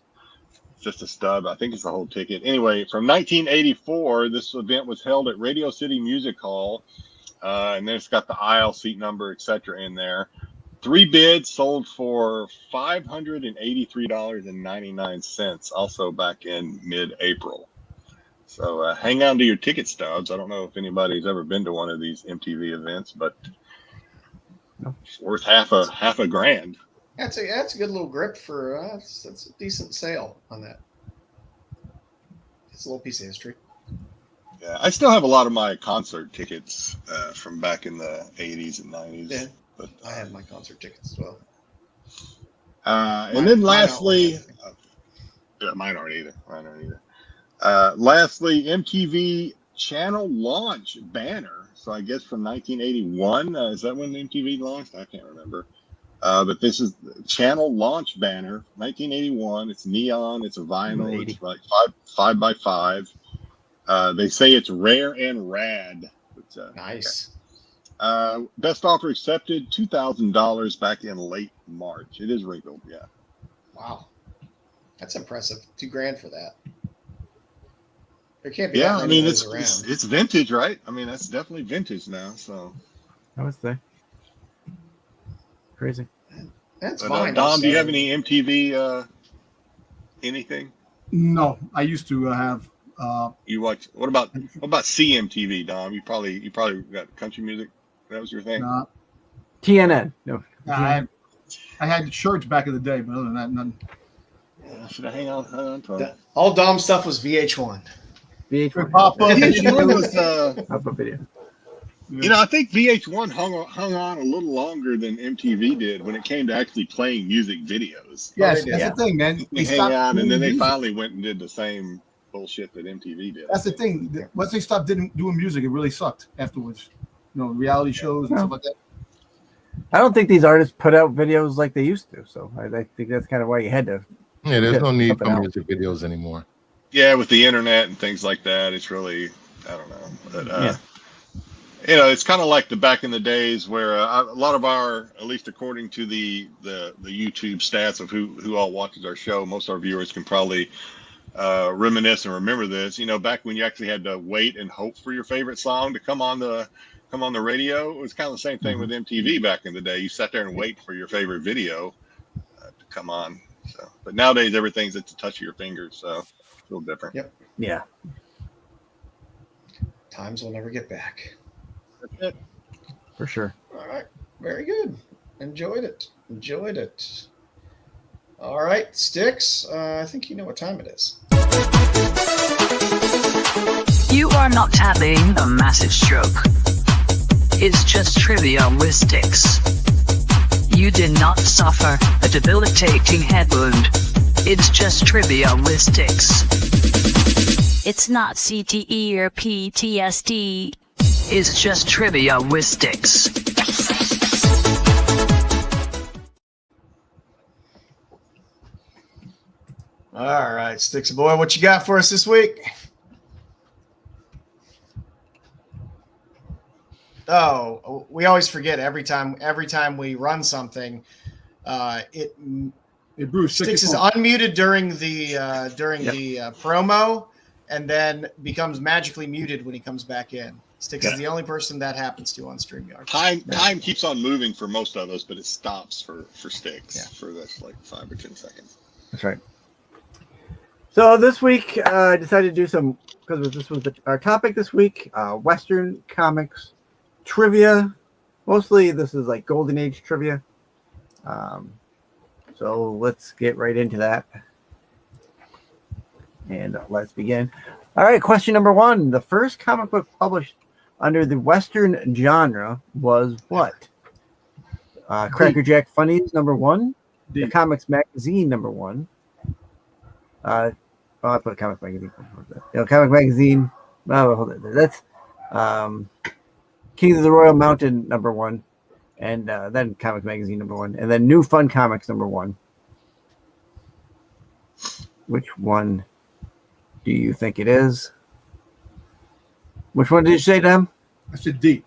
It's just a stub. I think it's the whole ticket. Anyway, from 1984, this event was held at Radio City Music Hall, and then it's got the aisle, seat number, etc. in there. 3 bids sold for $583.99. Also back in mid-April. So hang on to your ticket stubs. I don't know if anybody's ever been to one of these MTV events, but it's worth half a grand. That's a good little grip for that's a decent sale on that. It's a little piece of history. Yeah, I still have a lot of my concert tickets from back in the 80s and 90s. Yeah, but I have my concert tickets as well. And then lastly, mine aren't either. Lastly, MTV channel launch banner. So I guess from 1981. Is that when MTV launched? I can't remember. But this is channel launch banner, 1981. It's neon. It's a vinyl. It's like 5x5. They say it's rare and rad. But, nice. Best offer accepted, $2,000 back in late March. It is wrinkled. Yeah. Wow. That's impressive. $2,000 for that. There can't be. Yeah, I mean it's vintage, right? I mean that's definitely vintage now. So I would say crazy. That's fine. Dom, do you have any MTV anything? No, I used to have. You watch? What about CMTV, Dom? You probably got country music. That was your thing. TNN. No. I had shirts back in the day, but other than that, none. Should I hang on to it? All Dom stuff was VH1. VH1 Pop-up video. I think VH1 hung on a little longer than MTV did when it came to actually playing music videos. Yes, that's the thing, man. They hang on, and then they finally went and did the same bullshit that MTV did. That's the thing. Once they stopped doing music, it really sucked afterwards. Reality shows and stuff like that. I don't think these artists put out videos like they used to, so I think that's kind of why you had to. Yeah, there's no need for music videos anymore. Yeah, with the internet and things like that, it's really, I don't know. But, it's kind of like the back in the days where a lot of our, at least according to the YouTube stats of who all watches our show, most of our viewers can probably reminisce and remember this. Back when you actually had to wait and hope for your favorite song to come on the radio, it was kind of the same thing with MTV back in the day. You sat there and wait for your favorite video to come on. So, but nowadays everything's at the touch of your fingers, so it's a little different. Yep. Yeah. Times will never get back. That's it. For sure. All right. Very good. Enjoyed it. All right, Styx. I think you know what time it is. You are not having a massive stroke. It's just trivia with Styx. You did not suffer a debilitating head wound. It's just trivia with Styx. It's not CTE or PTSD. It's just trivia with Styx. All right, Styx boy, what you got for us this week? Oh, we always forget every time we run something. It Hey, Bruce, check Styx your is phone. unmuted during the promo, and then becomes magically muted when he comes back in. Styx is the only person that happens to on StreamYard. Time keeps on moving for most of us, but it stops for Styx Yeah. for this like 5 or 10 seconds. That's right. So this week, I decided to do some, because this was our topic this week, Western comics trivia. Mostly this is like Golden Age trivia. So let's get right into that. And let's begin. All right, question number 1. The first comic book published under the Western genre was what? Cracker Jack Funnies, number 1. D. The Comics Magazine, number 1. I put a Comic Magazine. Comic Magazine. Oh, hold it. That's King of the Royal Mountain, number 1. And then Comic Magazine, number 1. And then New Fun Comics, number 1. Which one do you think it is? Which one did you say, Dan? I said D.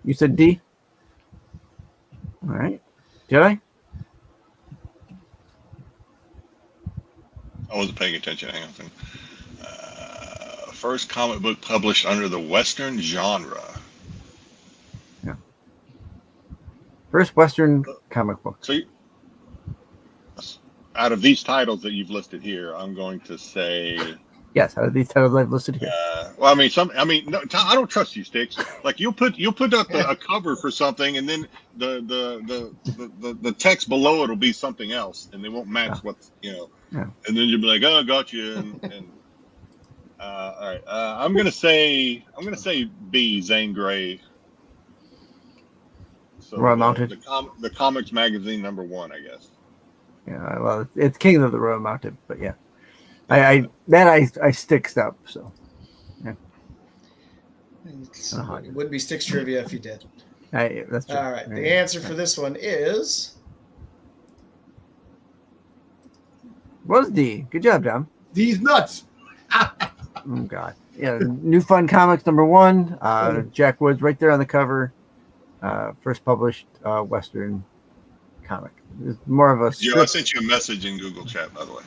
You said D? All right. Jedi? I wasn't paying attention. Hang on a second. First comic book published under the Western genre. Yeah. First Western comic book. So, out of these titles that you've listed here, I'm going to say. Yes, out of these titles I've listed here. Well, I mean, no, I don't trust you, Styx. Like you'll put up a cover for something, and then the text below it will be something else, and they won't match what's Yeah. And then you'll be like, oh, I got you. And all right, I'm gonna say B, Zane Grey. So Royal Mounted. The Comics Magazine number 1, I guess. Yeah, well, it's King of the Royal Mountain, but yeah. I sticked up, so. Yeah. It would be Styx trivia if you did. That's true. All right. The answer for this one is was D. Good job, Dom. D's nuts. Oh God. Yeah. New Fun Comics number 1. Jack Woods right there on the cover. First published Western comic. It's more of a Yeah, I sent you a message in Google Chat, by the way.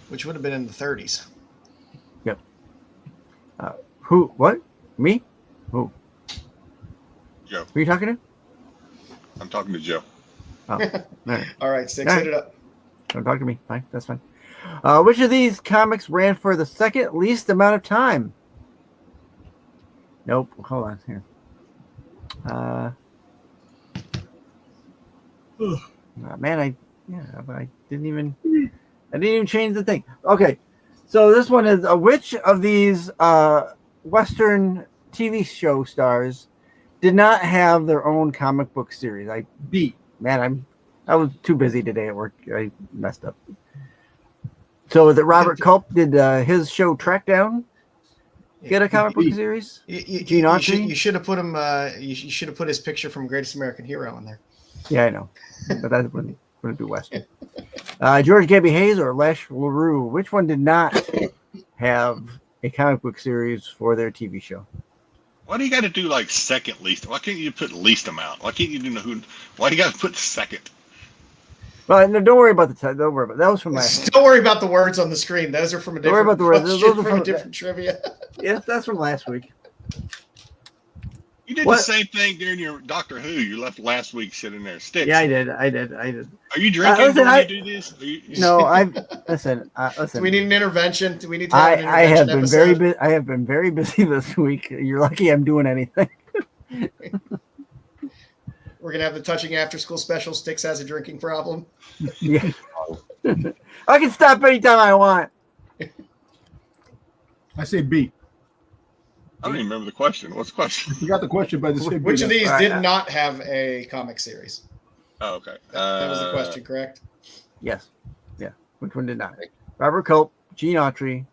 which would have been in the 30s. Yep. Who? What? Me? Who? Joe. Who are you talking to? I'm talking to Joe. Oh, all right. All right, Styx, All hit it up. Don't talk to me. Fine. That's fine. Which of these comics ran for the second least amount of time? Nope. Hold on here. Man, I didn't even change the thing. Okay, so this one is which of these Western TV show stars did not have their own comic book series? I was too busy today at work. I messed up. So is it Robert Culp? Did his show Trackdown get a comic book series? Gene Autry? You should have put him. You should have put his picture from Greatest American Hero in there. Yeah, I know, but that wouldn't be Western. George Gabby Hayes or Lash LaRue? Which one did not have a comic book series for their TV show? Why do you got to do like second least? Why can't you put least amount? Why can't you do who? Why do you got to put second? Well, no, don't worry about the time. Don't worry about that. Was from last. Don't worry about the words on the screen. Those are from a different. Don't worry about the words. Those are from a different trivia. Yes, that's from last week. You did the same thing during your Doctor Who. You left last week's shit in there. Styx. Yeah, I did. I did. Are you drinking when you do this? No, listen. Do we need an intervention? Do we need to have an I have intervention been episode? I have been very busy this week. You're lucky I'm doing anything. We're gonna have the touching after school special. Styx has a drinking problem. Yeah. I can stop anytime I want. I say B. I don't even remember the question. What's the question? You got the question, but I say B. Which of these Right. did not have a comic series? Oh, okay. That was the question, correct? Yes. Yeah. Which one did not? Robert Culp, Gene Autry,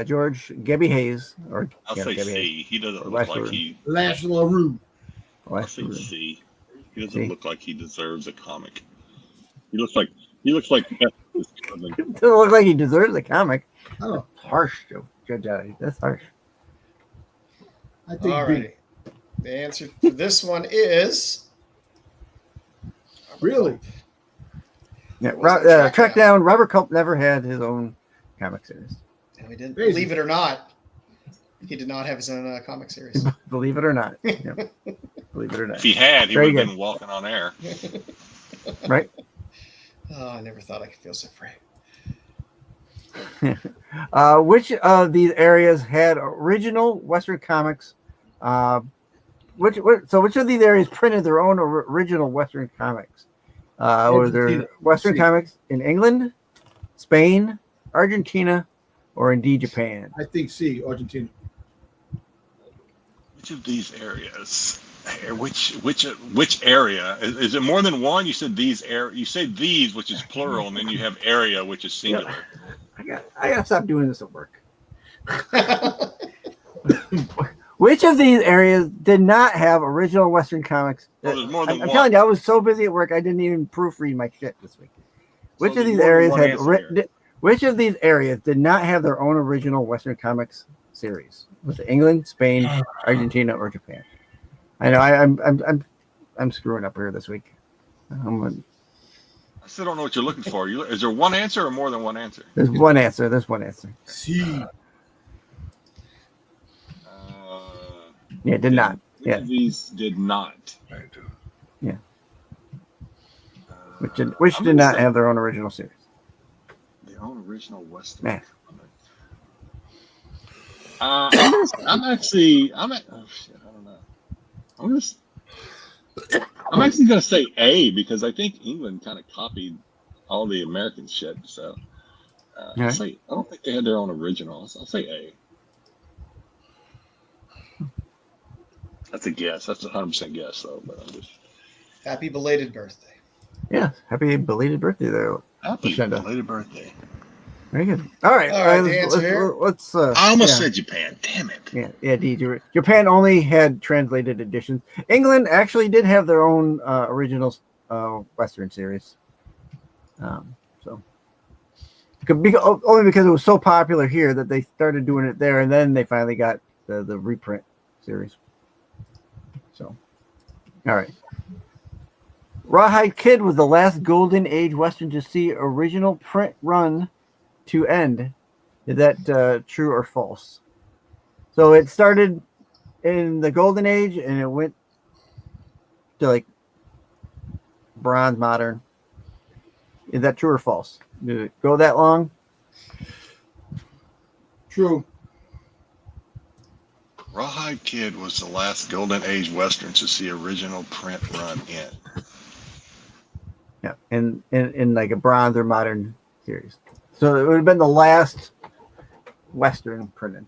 George Gabby Hayes, or I'll say Gabby C. Hayes. He doesn't Or look Lash like he. Lash LaRue. I'll say C. He doesn't C. look like he deserves a comic. He looks like. Doesn't look like he deserves a comic. Oh, Harsh, Judge. That's harsh. I think All B. righty. The answer for this one is Really? Yeah, was no track down. Robert Culp never had his own comic series. And we didn't. Crazy. Believe it or not, he did not have his own comic series. Believe it or not. Yeah. Believe it or not. If he had, he Very would have good. been walking on air. Right. Oh, I never thought I could feel so free. Which of these areas had original Western comics? Which of these areas printed their own original Western comics? Were there Argentina. Western comics in England, Spain, Argentina, or indeed Japan? I think C, Argentina. Which of these areas? Which area? Is it more than one? You said these You say these, which is plural, and then you have area, which is singular. I gotta stop doing this at work. Which of these areas did not have original Western comics? Well, there's more than I'm one. telling you, I was so busy at work, I didn't even proofread my shit this week. Which of there's these more than areas one had? answer here. Which of these areas did not have their own original Western comics series? Was it England, Spain, Argentina, or Japan? I know I'm screwing up here this week. I still don't know what you're looking for. Is there one answer or more than one answer? There's one answer. C. Yeah, it did not. Which Yeah, of these did not? yeah. Which I'm did gonna not say have their own original series? their own original Western. Man. I'm actually. Oh shit! I don't know. I'm actually gonna say A because I think England kind of copied all the American shit. So Yeah. I don't think they had their own original. I'll say A. That's a guess. That's a 100% guess, though. But I'm just Happy belated birthday. Yeah, happy belated birthday there. happy Lucinda. belated birthday. Very good. All right, All right, the answer here. let's I almost yeah. said Japan. Damn it. Yeah, Japan only had translated editions. England actually did have their own original Western series. Only because it was so popular here that they started doing it there, and then they finally got the reprint series. So, all right. Rawhide Kid was the last Golden Age Western to see original print run to end. Is that true or false? So it started in the Golden Age and it went to like Bronze, Modern. Is that true or false? Did it go that long? True. Rawhide Kid was the last Golden Age Western to see original print run in. Yeah, in like a Bronze or Modern series. So it would have been the last Western printed.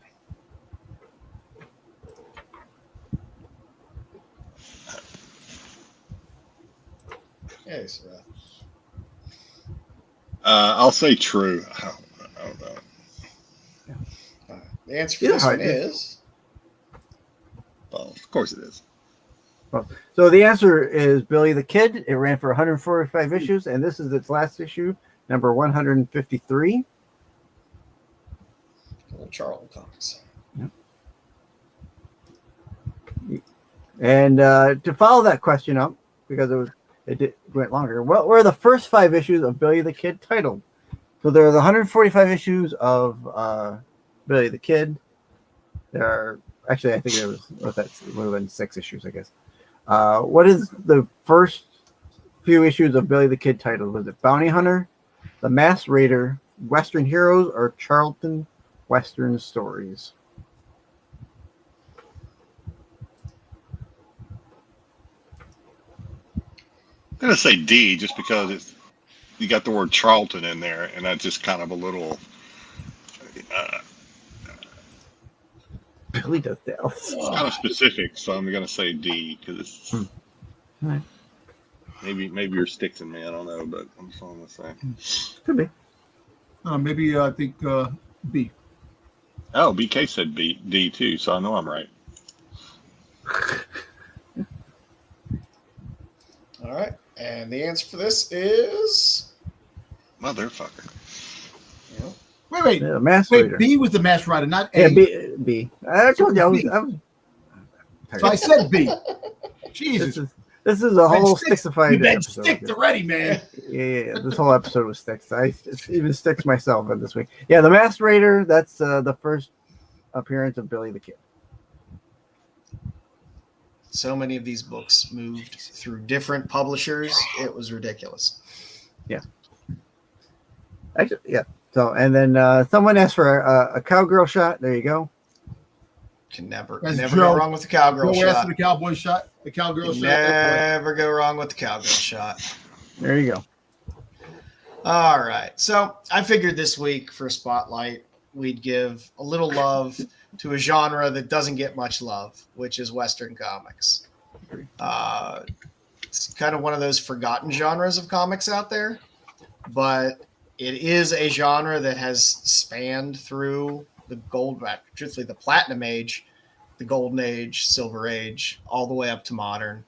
Hey, Seth. I'll say true. I don't know. The answer for this one is. Well, of course it is. So the answer is Billy the Kid. It ran for 145 issues, and this is its last issue, number 153. Little Charles Comics. And to follow that question up, because it went longer, what were the first 5 issues of Billy the Kid titled? So there are the 145 issues of Billy the Kid. There are actually, I think it would have been 6 issues, I guess. What is the first few issues of Billy the Kid titled? Was it Bounty Hunter, The Masked Raider, Western Heroes, or Charlton Western Stories? I'm going to say D just because you got the word Charlton in there, and that's just kind of a little. Billy does that. It's kind of specific, so I'm going to say D because it's. Right. Maybe you're Styx and me. I don't know, but I'm just going to say. Could be. Maybe I think B. Oh, BK said D too, so I know I'm right. All right. And the answer for this is. Motherfucker. Yeah. Wait. Yeah, Masked Raider. Wait, B was the Masked Rider, not A. Yeah, B. I told you I was So I said B. Jesus. This is a whole Sticks, Stixified you've been episode. sticked already, man. Yeah, this whole episode was Styx. I even Styx myself in this week. Yeah, the Masked Raider. That's the first appearance of Billy the Kid. So many of these books moved through different publishers. It was ridiculous. Yeah. Actually, yeah. So, and then someone asked for a cowgirl shot. There you go. Can never That's go Joe. wrong with the cowgirl Joe asked shot. for the cowboy shot, the cowgirl shot. Never go wrong with the cowgirl shot. There you go. All right. So I figured this week for Spotlight, we'd give a little love to a genre that doesn't get much love, which is Western comics. It's kind of one of those forgotten genres of comics out there, but it is a genre that has spanned through the truthfully, the Platinum Age, the Golden Age, Silver Age, all the way up to modern.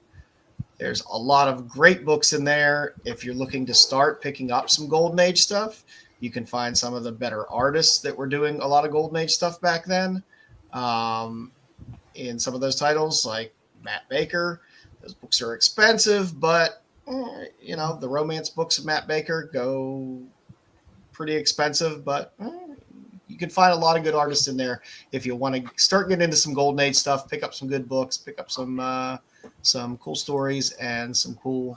There's a lot of great books in there. If you're looking to start picking up some Golden Age stuff, you can find some of the better artists that were doing a lot of Golden Age stuff back then. In some of those titles, like Matt Baker, those books are expensive, but the romance books of Matt Baker go pretty expensive, but you can find a lot of good artists in there. If you want to start getting into some Golden Age stuff, pick up some good books, pick up some cool stories and some cool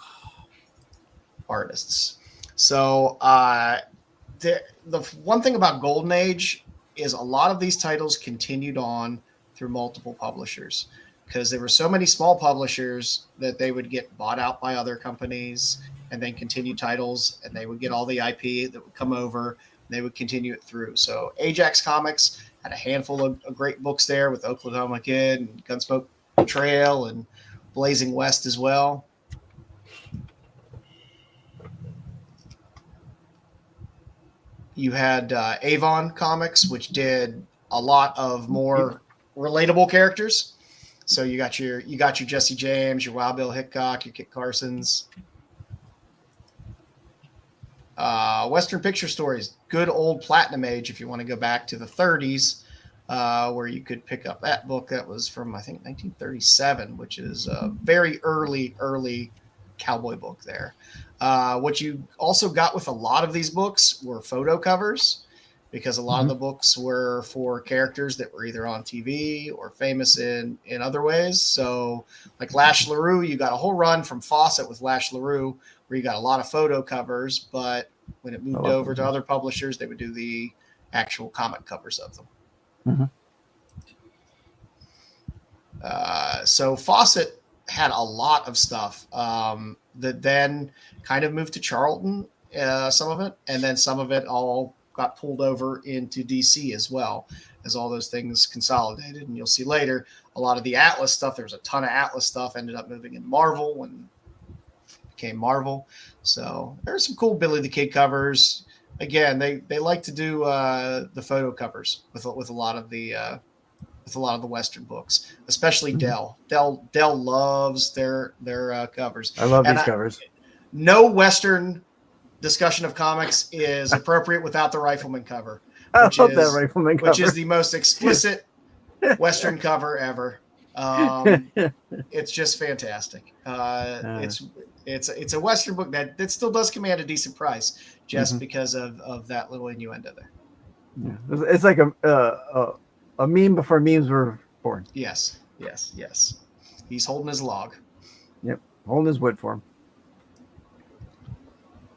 artists. So the one thing about Golden Age is a lot of these titles continued on through multiple publishers because there were so many small publishers that they would get bought out by other companies and then continue titles, and they would get all the IP that would come over, and they would continue it through. So Ajax Comics had a handful of great books there with Oklahoma Kid and Gunsmoke Trail and Blazing West as well. You had Avon Comics, which did a lot of more relatable characters. So you got your Jesse James, your Wild Bill Hickok, your Kit Carsons. Western Picture Stories, good old Platinum Age if you want to go back to the 30s, where you could pick up that book. That was from, I think, 1937, which is a very early cowboy book there. What you also got with a lot of these books were photo covers, because a lot of the books were for characters that were either on TV or famous in other ways. So like Lash LaRue, you got a whole run from Fawcett with Lash LaRue where you got a lot of photo covers, but when it moved over to other publishers, they would do the actual comic covers of them. So Fawcett had a lot of stuff that then kind of moved to Charlton, some of it, and then some of it all got pulled over into DC as well, as all those things consolidated. And you'll see later, a lot of the Atlas stuff, there was a ton of Atlas stuff, ended up moving in Marvel when it became Marvel. So there's some cool Billy the Kid covers. Again, they like to do the photo covers with a lot of the Western books, especially Dell. Dell loves their covers. I love these covers. No Western discussion of comics is appropriate without the Rifleman cover. I love that Rifleman cover, which is the most explicit Western cover ever. It's just fantastic. It's a Western book that still does command a decent price just because of that little innuendo there. Yeah. It's like a meme before memes were born. Yes. He's holding his log. Yep, holding his wood for him.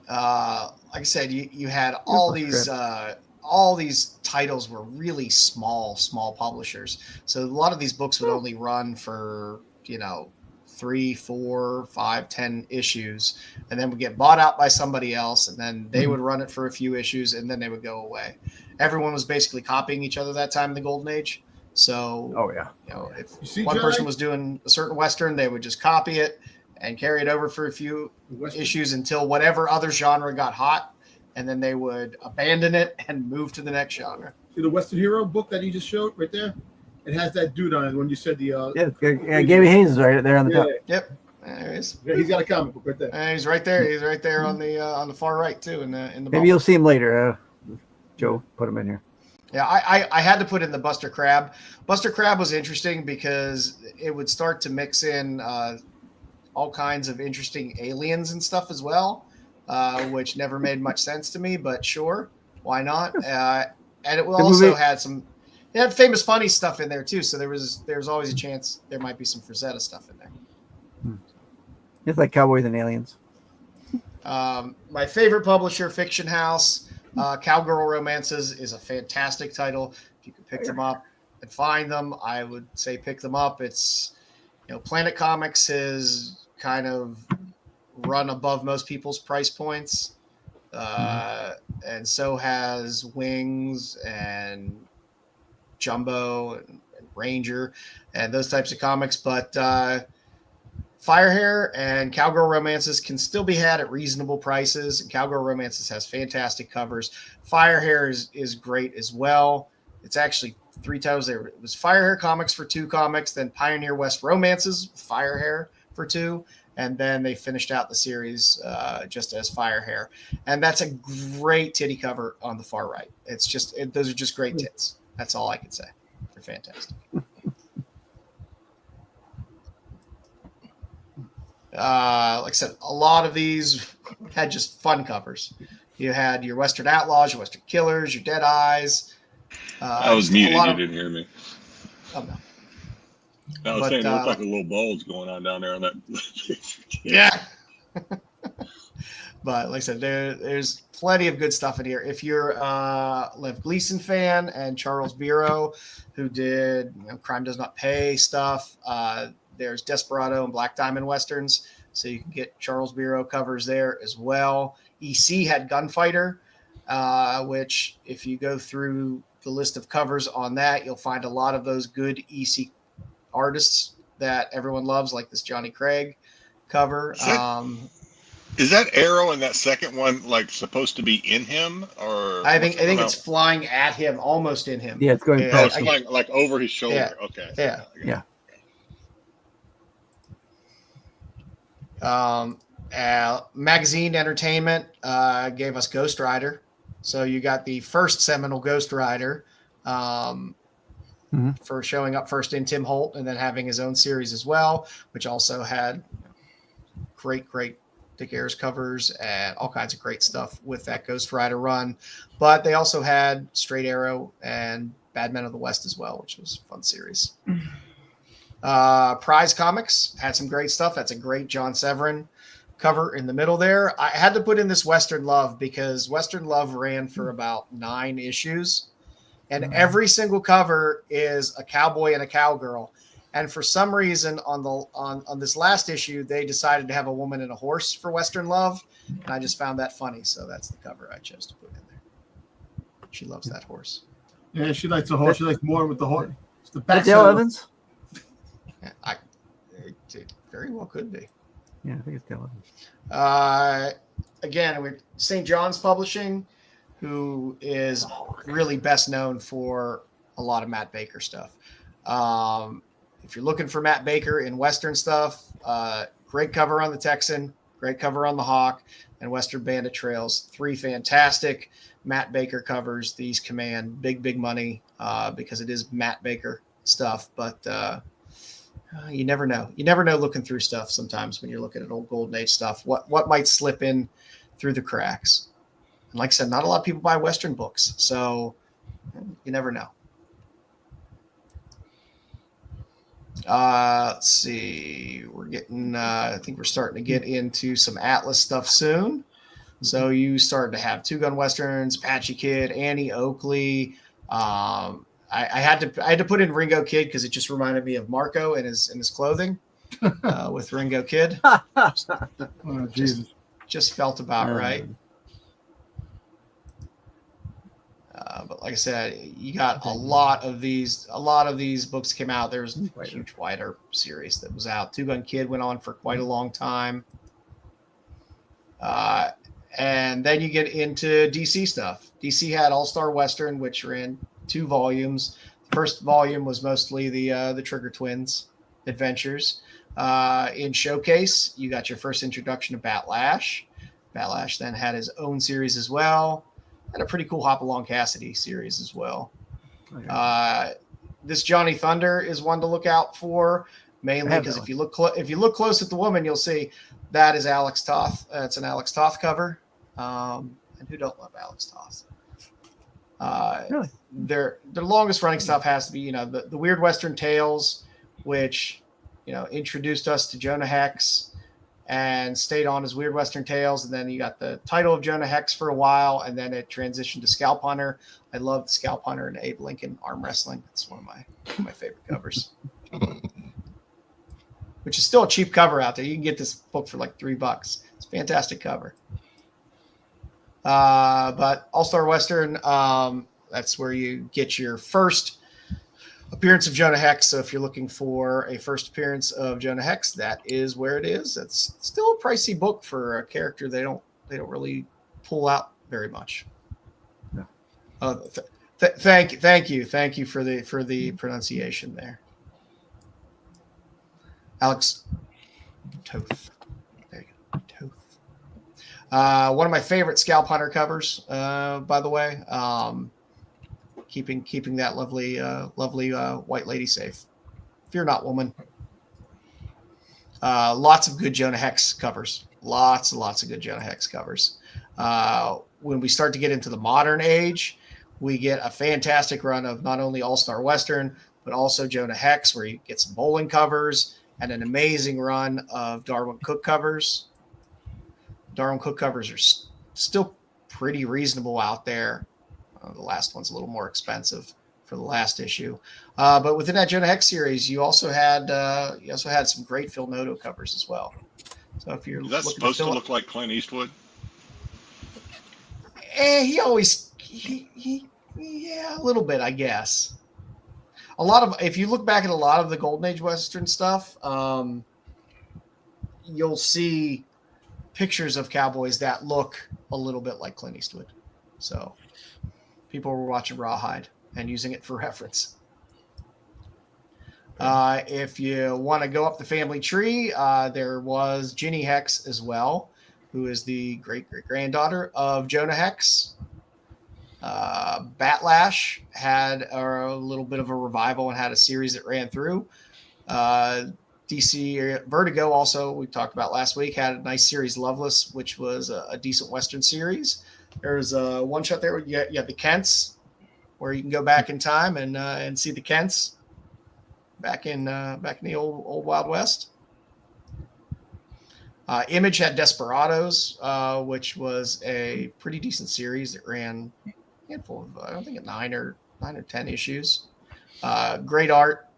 Like I said, you had all these titles were really small publishers. So a lot of these books would only run for 3, 4, 5, 10 issues, and then would get bought out by somebody else, and then they would run it for a few issues, and then they would go away. Everyone was basically copying each other that time in the Golden Age. So, if one person was doing a certain Western, they would just copy it and carry it over for a few issues until whatever other genre got hot, and then they would abandon it and move to the next genre. See the Western Hero book that you just showed right there? It has that dude on it when you said the... Gammy Hayes is right there on the top. Yep. There he is. Yeah, he's got a comic book right there. And he's right there. He's right there on the far right, too, in the Maybe you'll see him later. Joe, put him in here. Yeah, I had to put in the Buster Crab. Buster Crab was interesting because it would start to mix in all kinds of interesting aliens and stuff as well, which never made much sense to me, but sure, why not? And it also had it had famous funny stuff in there too. So there's always a chance there might be some Frazetta stuff in there. It's like Cowboys and Aliens. My favorite publisher, Fiction House, Cowgirl Romances is a fantastic title. If you could pick them up and find them, I would say pick them up. It's, Planet Comics has kind of run above most people's price points. And so has Wings and Jumbo and Ranger and those types of comics. But Firehair and Cowgirl Romances can still be had at reasonable prices. And Cowgirl Romances has fantastic covers. Firehair is great as well. It's actually 3 titles there. It was Firehair Comics for 2 comics, then Pioneer West Romances, Firehair for 2, and then they finished out the series just as Firehair. And that's a great titty cover on the far right. It's just those are just great tits. That's all I can say. They're fantastic. Like I said, a lot of these had just fun covers. You had your Western Outlaws, your Western Killers, your Dead Eyes. I was muted. You didn't hear me. Oh, no. I was saying there looked like a little bulge going on down there on that. Yeah. But like I said, there's plenty of good stuff in here. If you're a Lev Gleason fan and Charles Biro, who did Crime Does Not Pay stuff, there's Desperado and Black Diamond Westerns. So you can get Charles Biro covers there as well. EC had Gunfighter, which if you go through the list of covers on that, you'll find a lot of those good EC artists that everyone loves, like this Johnny Craig cover. Is that arrow in that second one like supposed to be in him, or I think it's flying at him, almost in him. Yeah, it's going it's flying like over his shoulder. Yeah. Okay. Yeah. Magazine Entertainment gave us Ghost Rider. So you got the first seminal Ghost Rider for showing up first in Tim Holt and then having his own series as well, which also had great Dick Ayers covers and all kinds of great stuff with that Ghost Rider run. But they also had Straight Arrow and Bad Men of the West as well, which was a fun series. Prize Comics had some great stuff. That's a great John Severin cover in the middle there. I had to put in this Western Love because Western Love ran for about 9 issues, and every single cover is a cowboy and a cowgirl. And for some reason on this last issue, they decided to have a woman and a horse for Western Love, and I just found that funny. So that's the cover I chose to put in there. She loves that horse. Yeah, she likes the horse. She likes more with the horse. It's the back. Dale Evans. It very well could be. Yeah, I think it's Dale Evans. Again, we're St. John's Publishing, who is really best known for a lot of Matt Baker stuff. If you're looking for Matt Baker in Western stuff, great cover on the Texan, great cover on the Hawk, and Western Bandit Trails. 3 fantastic Matt Baker covers. These command big money because it is Matt Baker stuff. But you never know. You never know looking through stuff sometimes when you're looking at old Golden Age stuff. What might slip in through the cracks. And like I said, not a lot of people buy Western books, so you never know. Let's see. We're getting. I think we're starting to get into some Atlas stuff soon. So you started to have 2 Gun Westerns, Apache Kid, Annie Oakley. I had to put in Ringo Kid because it just reminded me of Marco and his clothing with Ringo Kid. Just felt about right. But like I said, you got a lot of these books came out. There's a huge wider series that was out. 2 Gun Kid went on for quite a long time. And then you get into DC stuff. DC had All-Star Western, which ran 2 volumes. The first volume was mostly the Trigger Twins adventures. In Showcase, you got your first introduction to Bat Lash. Bat Lash then had his own series as well. And a pretty cool Hopalong Cassidy series as well. Okay. This Johnny Thunder is one to look out for. mainly because if you look close at the woman, you'll see that is Alex Toth. It's an Alex Toth cover. And who don't love Alex Toth? Really? Their longest running stuff has to be, the Weird Western Tales, which, introduced us to Jonah Hex and stayed on as Weird Western Tales. And then you got the title of Jonah Hex for a while, and then it transitioned to Scalp Hunter. I love Scalp Hunter and Abe Lincoln arm wrestling. It's one of my favorite covers. Which is still a cheap cover out there. You can get this book for like $3. It's a fantastic cover. But All-Star Western, that's where you get your first appearance of Jonah Hex. So if you're looking for a first appearance of Jonah Hex, that is where it is. It's still a pricey book for a character they don't really pull out very much. No. Thank you for the pronunciation there, Alex Toth. There you go, Toth. One of my favorite Scalp Hunter covers, by the way. Keeping that lovely white lady safe. Fear not, woman. Lots of good Jonah Hex covers. Lots and lots of good Jonah Hex covers. When we start to get into the modern age, we get a fantastic run of not only All-Star Western, but also Jonah Hex, where you get some bowling covers and an amazing run of Darwin Cook covers. Darwin Cook covers are still pretty reasonable out there. The last one's a little more expensive for the last issue. But within that Jonah Hex series, you also had some great Phil Noto covers as well. So if you're supposed to look like Clint Eastwood? Yeah, a little bit, I guess. If you look back at a lot of the Golden Age Western stuff, you'll see pictures of cowboys that look a little bit like Clint Eastwood. So people were watching Rawhide and using it for reference. If you want to go up the family tree, there was Ginny Hex as well, who is the great-great-granddaughter of Jonah Hex. Batlash had a little bit of a revival and had a series that ran through. DC Vertigo also, we talked about last week, had a nice series, Loveless, which was a decent Western series. There's a one shot there where you have the Kents, where you can go back in time and see the Kents back in the old Wild West. Image had Desperados, which was a pretty decent series that ran a handful of, I don't think, 9 or 10 issues. Great art,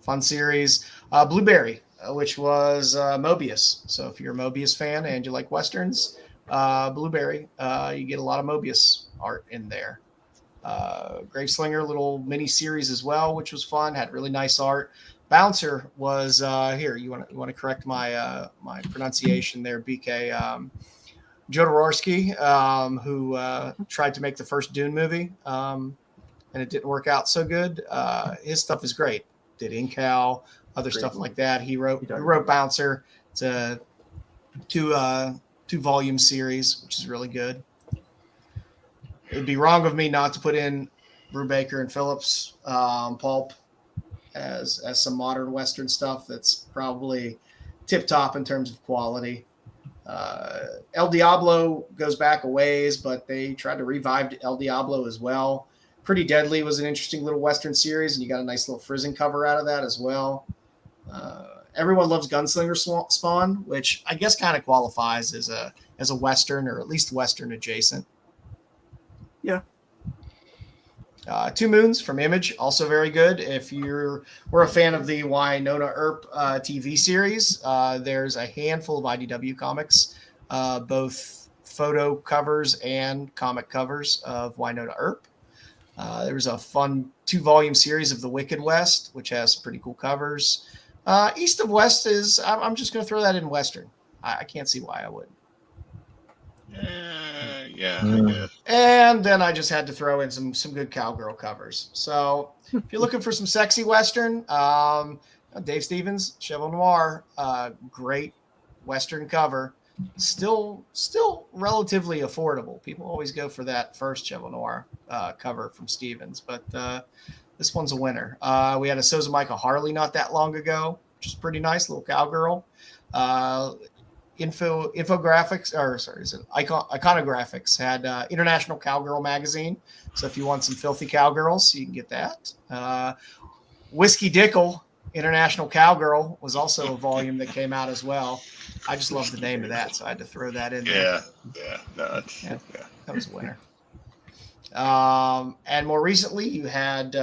fun series. Blueberry, which was Mobius. So if you're a Mobius fan and you like Westerns, Blueberry, you get a lot of Mobius art in there. Graveslinger, little mini series as well, which was fun, had really nice art. Bouncer was here. You want to correct my my pronunciation there, BK. Jodorowsky, who tried to make the first Dune movie, and it didn't work out so good. His stuff is great. Did Incal, other stuff like that. He wrote Bouncer. It's a two-volume series, which is really good. It would be wrong of me not to put in Brubaker and Phillips pulp as some modern Western stuff that's probably tip-top in terms of quality. El Diablo goes back a ways, but they tried to revive El Diablo as well. Pretty Deadly was an interesting little Western series, and you got a nice little Frizzing cover out of that as well. Everyone Loves Gunslinger Spawn, which I guess kind of qualifies as a Western, or at least Western adjacent. Yeah. Two Moons from Image, also very good. If we're a fan of the Winona Earp TV series, there's a handful of IDW comics, both photo covers and comic covers of Winona Earp. There's a fun 2-volume series of The Wicked West, which has some pretty cool covers. East of West is, I'm just going to throw that in Western. I can't see why I wouldn't. Yeah, I guess. And then I just had to throw in some good cowgirl covers. So if you're looking for some sexy Western, Dave Stevens, Chevelle Noir, great Western cover. Still relatively affordable. People always go for that first Chevelle Noir cover from Stevens, but this one's a winner. We had a Sosa Michael Harley not that long ago, which is pretty nice. Little cowgirl. Iconographics had International Cowgirl magazine. So if you want some filthy cowgirls, you can get that. Whiskey Dickel, International Cowgirl, was also a volume that came out as well. I just love the name of that, so I had to throw that in there. That was a winner. And more recently, you had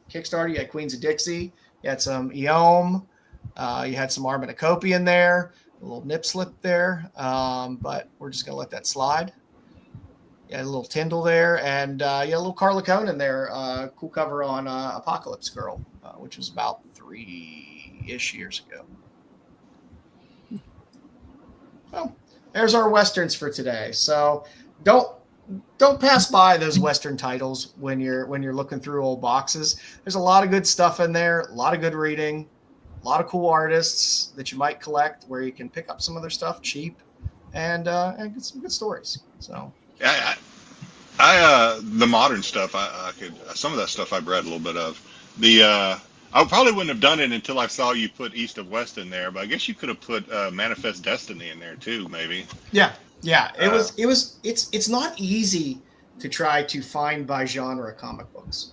Kickstarter. You had Queens of Dixie. You had some Eom. You had some Arminicopi in there. A little nip slip there, but we're just going to let that slide. You had a little Tyndall there, and you had a little Carla Cone in there. Cool cover on Apocalypse Girl, which was about 3-ish years ago. Well, there's our Westerns for today. So don't pass by those Western titles when you're looking through old boxes. There's a lot of good stuff in there, a lot of good reading, a lot of cool artists that you might collect where you can pick up some of their stuff cheap and get some good stories. So I the modern stuff I could, some of that stuff I've read a little bit of. I probably wouldn't have done it until I saw you put East of West in there, but I guess you could have put Manifest Destiny in there too, maybe. Yeah. It's not easy to try to find by genre comic books.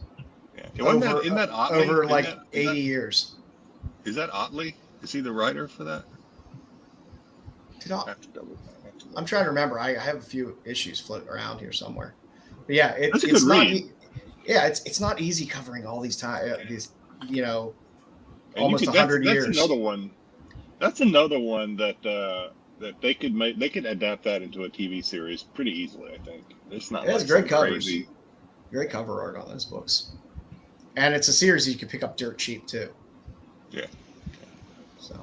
Yeah. Isn't that Otley? Over like 80 years. Is that Otley? Is he the writer for that? I'm trying to remember. I have a few issues floating around here somewhere. But yeah, it's not. It's not easy covering all these almost 100 years. That's another one. That's another one that they could make. They could adapt that into a TV series pretty easily. I think it's not. It's great covers. Crazy. Great cover art on those books, and it's a series you can pick up dirt cheap too. Yeah. So,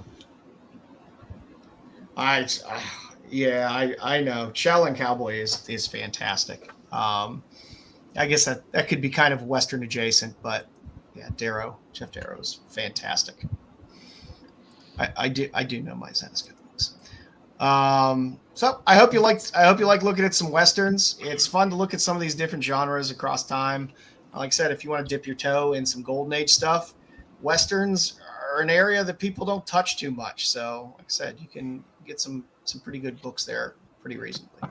I know. Shaolin Cowboy is fantastic. I guess that could be kind of Western adjacent, but yeah, Jeff Darrow is fantastic. I do know my Zen's books. So I hope you like looking at some Westerns. It's fun to look at some of these different genres across time. Like I said, if you want to dip your toe in some Golden Age stuff, Westerns are an area that people don't touch too much. So, like I said, you can get some pretty good books there pretty reasonably.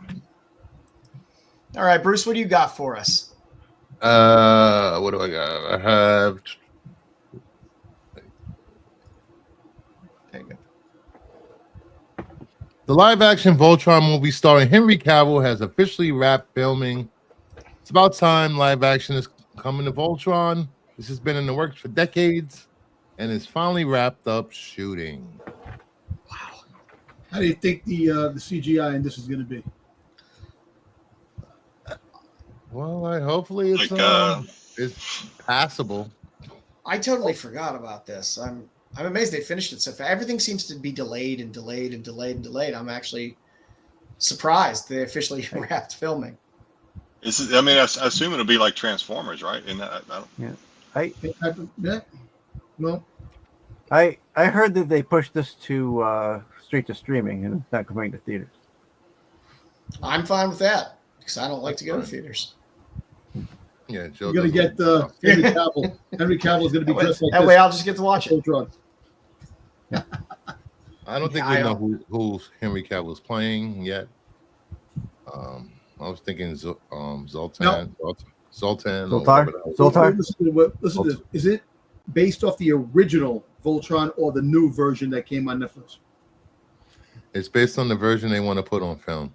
All right, Bruce, what do you got for us? What do I got? I have. There you go. The live-action Voltron movie starring Henry Cavill has officially wrapped filming. It's about time live action is coming to Voltron. This has been in the works for decades, and it's finally wrapped up shooting. Wow! How do you think the CGI in this is going to be? Well, hopefully it's passable. I totally forgot about this. I'm amazed they finished it so fast. Everything seems to be delayed and delayed and delayed and delayed. I'm actually surprised they officially wrapped filming. I assume it'll be like Transformers, right? I heard that they pushed this to straight to streaming and it's not coming to theaters. I'm fine with that because I don't like to go to theaters. Yeah, you're gonna get Henry Cavill. Henry Cavill is gonna be just like that this. way. I'll just get to watch it. I don't think we know who Henry Cavill is playing yet. I was thinking Zoltan. Zoltar. Listen to this. Is it based off the original Voltron or the new version that came on Netflix? It's based on the version they want to put on film.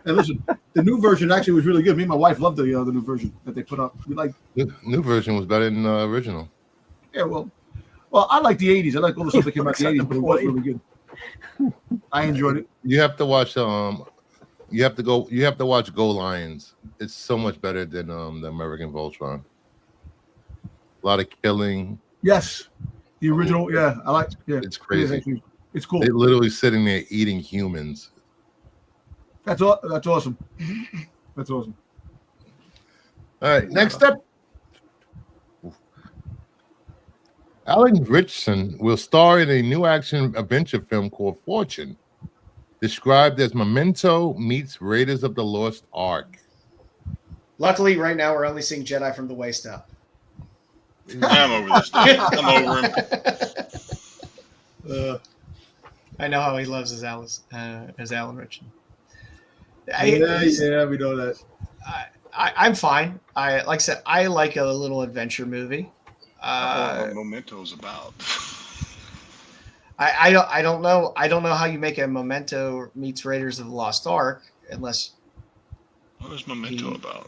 And listen, the new version actually was really good. Me and my wife loved the new version that they put up. We like the new version was better than the original. Yeah, well, I like the '80s. I like all the stuff that came out in the '80s, but it was really good. I enjoyed it. You have to watch. You have to watch Go Lions. It's so much better than the American Voltron. A lot of killing. Yes, the original. Yeah, I like. Yeah, it's crazy. It's cool. They're literally sitting there eating humans. That's awesome. That's awesome. All right, next up. Alan Richardson will star in a new action adventure film called Fortune, described as Memento meets Raiders of the Lost Ark. Luckily, right now we're only seeing Jedi from the waist up. I'm over this dude. I'm over him. I know how he loves his Alan Richardson. Yeah, we know that. I'm fine. Like I said, I like a little adventure movie. What Memento's about. I don't know how you make a Memento meets Raiders of the Lost Ark unless. What is Memento about?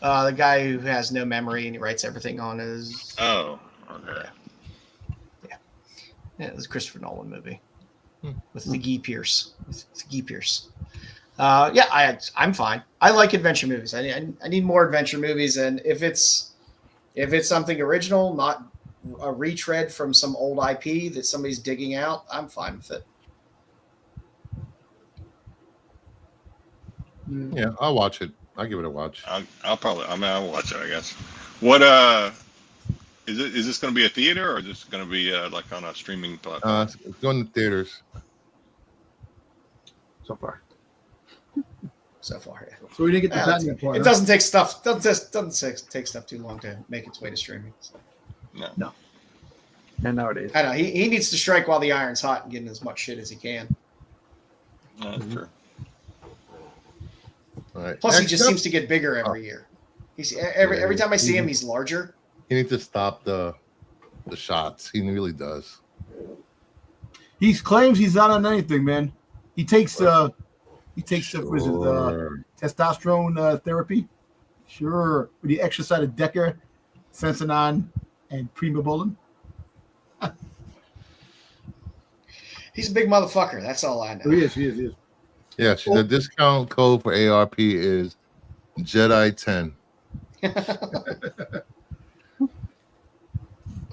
The guy who has no memory and he writes everything on his. Oh, okay. Yeah, it was a Christopher Nolan movie with the Guy Pearce. I'm fine. I like adventure movies. I need more adventure movies, and if it's something original, not a retread from some old IP that somebody's digging out, I'm fine with it. Yeah, I'll watch it. I'll give it a watch. I'll watch it, I guess. What is this going to be a theater or is this going to be like on a streaming platform? It's going to theaters. So far. Yeah. So we didn't get the Batman part. It doesn't take stuff. Doesn't take stuff too long to make its way to streaming. So. No. And nowadays, I know he needs to strike while the iron's hot and get in as much shit as he can. That's true. All right. Plus, he just seems to get bigger every year. He's every time I see him, he's larger. He needs to stop the shots. He really does. He claims he's not on anything, man. He takes what is it, testosterone therapy. Sure, with the extra side of Decker, Sensonon, and Primobolan. He's a big motherfucker. That's all I know. Oh, he is. Yes, the discount code for ARP is Jedi 10.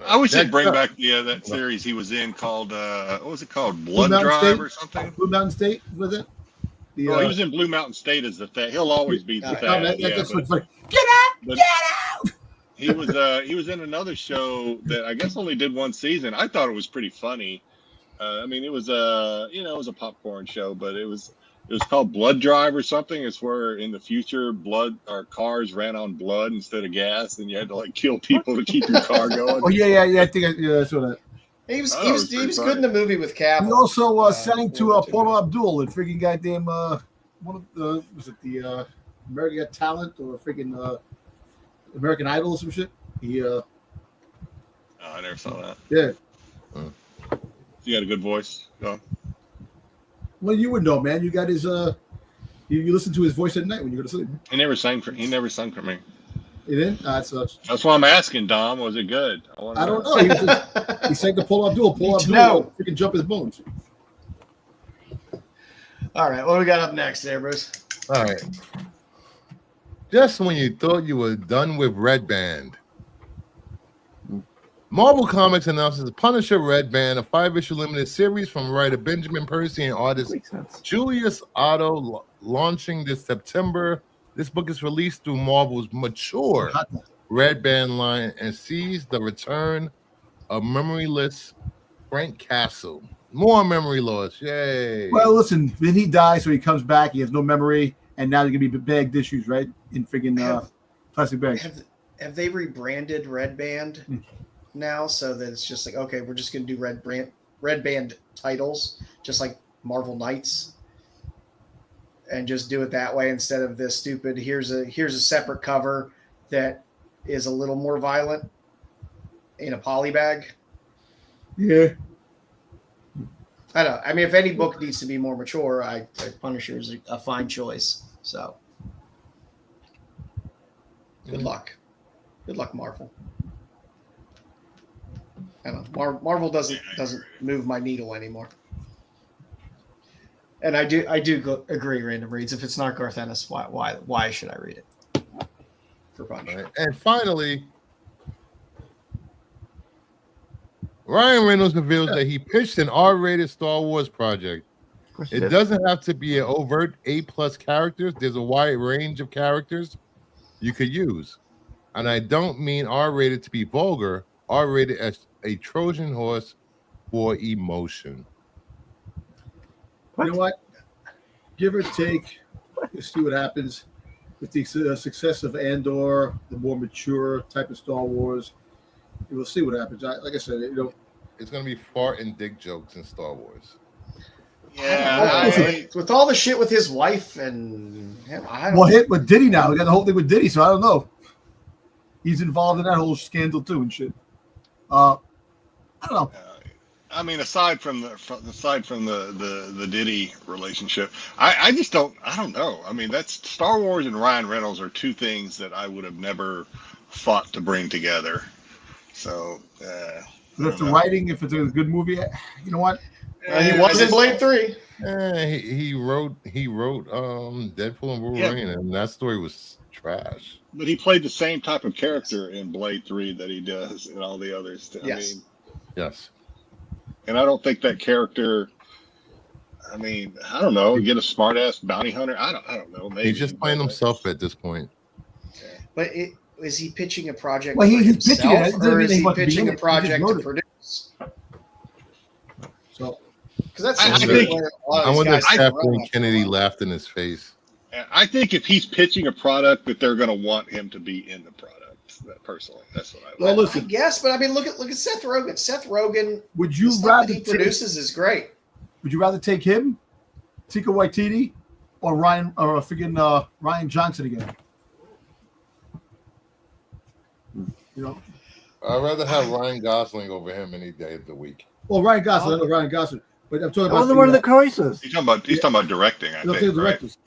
I wish they'd bring back that series he was in called what was it called? Blood Drive or something? Blue Mountain State was it? He was in Blue Mountain State as the Thad. He'll always be the Thad. That's what's like. Get out! He was in another show that I guess only did one season. I thought it was pretty funny. I mean, it was a popcorn show, but it was called Blood Drive or something. It's where in the future cars ran on blood instead of gas, and you had to like kill people to keep your car going. Oh yeah. I think I saw that. He was good in the movie with Cavill. He also sang to Paul Abdul and freaking goddamn one of the American Got Talent or freaking American Idol or some shit. I never saw that. Yeah. He had a good voice. Go. Well, you would know, man. You got his you listen to his voice at night when you go to sleep. He never sang for me. He didn't? That's why I'm asking, Dom. Was it good? I don't know. He sang to Paul Abdul. Paul Abdul freaking jump his bones. All right, what do we got up next there, Bruce? All right. Just when you thought you were done with Red Band, Marvel Comics announces Punisher Red Band, a 5-issue limited series from writer Benjamin Percy and artist Julius Otto, launching this September. This book is released through Marvel's mature Red Band line and sees the return of memoryless Frank Castle. More memory loss. Yay. Well, listen, then he dies, so he comes back. He has no memory, and now they're going to be bagged issues, right? In freaking plastic bags. Have they rebranded Red Band now so that it's just like, okay, we're just going to do Red Band titles, just like Marvel Knights, and just do it that way instead of this stupid, here's a separate cover that is a little more violent in a poly bag? Yeah. I don't know. I mean, if any book needs to be more mature, Punisher is a fine choice. So, good luck. Good luck, Marvel. I don't know. Marvel doesn't move my needle anymore. And I do agree, Random Reads. If it's not Garth Ennis, why should I read it? For Punisher. Right. And finally, Ryan Reynolds reveals that he pitched an R-rated Star Wars project. It doesn't have to be an overt A+ characters. There's a wide range of characters you could use. And I don't mean R-rated to be vulgar. R-rated as a Trojan horse for emotion. You know what? Give or take, we'll see what happens with the success of Andor, the more mature type of Star Wars. We'll see what happens. Like I said, It's gonna be fart and dick jokes in Star Wars. Yeah, With all the shit with his wife and him, I don't well, hit with Diddy now. We got the whole thing with Diddy, so I don't know. He's involved in that whole scandal too and shit. I don't know. I mean, aside from the Diddy relationship, I just don't. I don't know. I mean, that's Star Wars and Ryan Reynolds are two things that I would have never fought to bring together. So, But if the writing, if it's a good movie, you know what? he was in Blade 3. He wrote Deadpool and Wolverine, and that story was trash. But he played the same type of character in Blade 3 that he does in all the others. Yes. Yes. And I don't think that character. I mean, I don't know. Get a smart ass bounty hunter. I don't know. Maybe He's just playing himself at this point. But is he pitching a project? Well, for he's pitching it. himself, or is he pitching a project to produce? So, because that's I think. I wonder if Kathleen Kennedy laughed in his face. I think if he's pitching a product, that they're going to want him to be in the product. Personally, that's what I. Well, listen. Yes, but I mean, look at Seth Rogen. Seth Rogen. Would you the rather that he produces is great? Would you rather take him, Taika Waititi, or Ryan Johnson again? You know, I'd rather have Ryan Gosling over him any day of the week. well, Ryan Gosling, I know Ryan Gosling, but I'm talking That about wasn't one of the choices. He's talking about directing. I think. the Right? directors.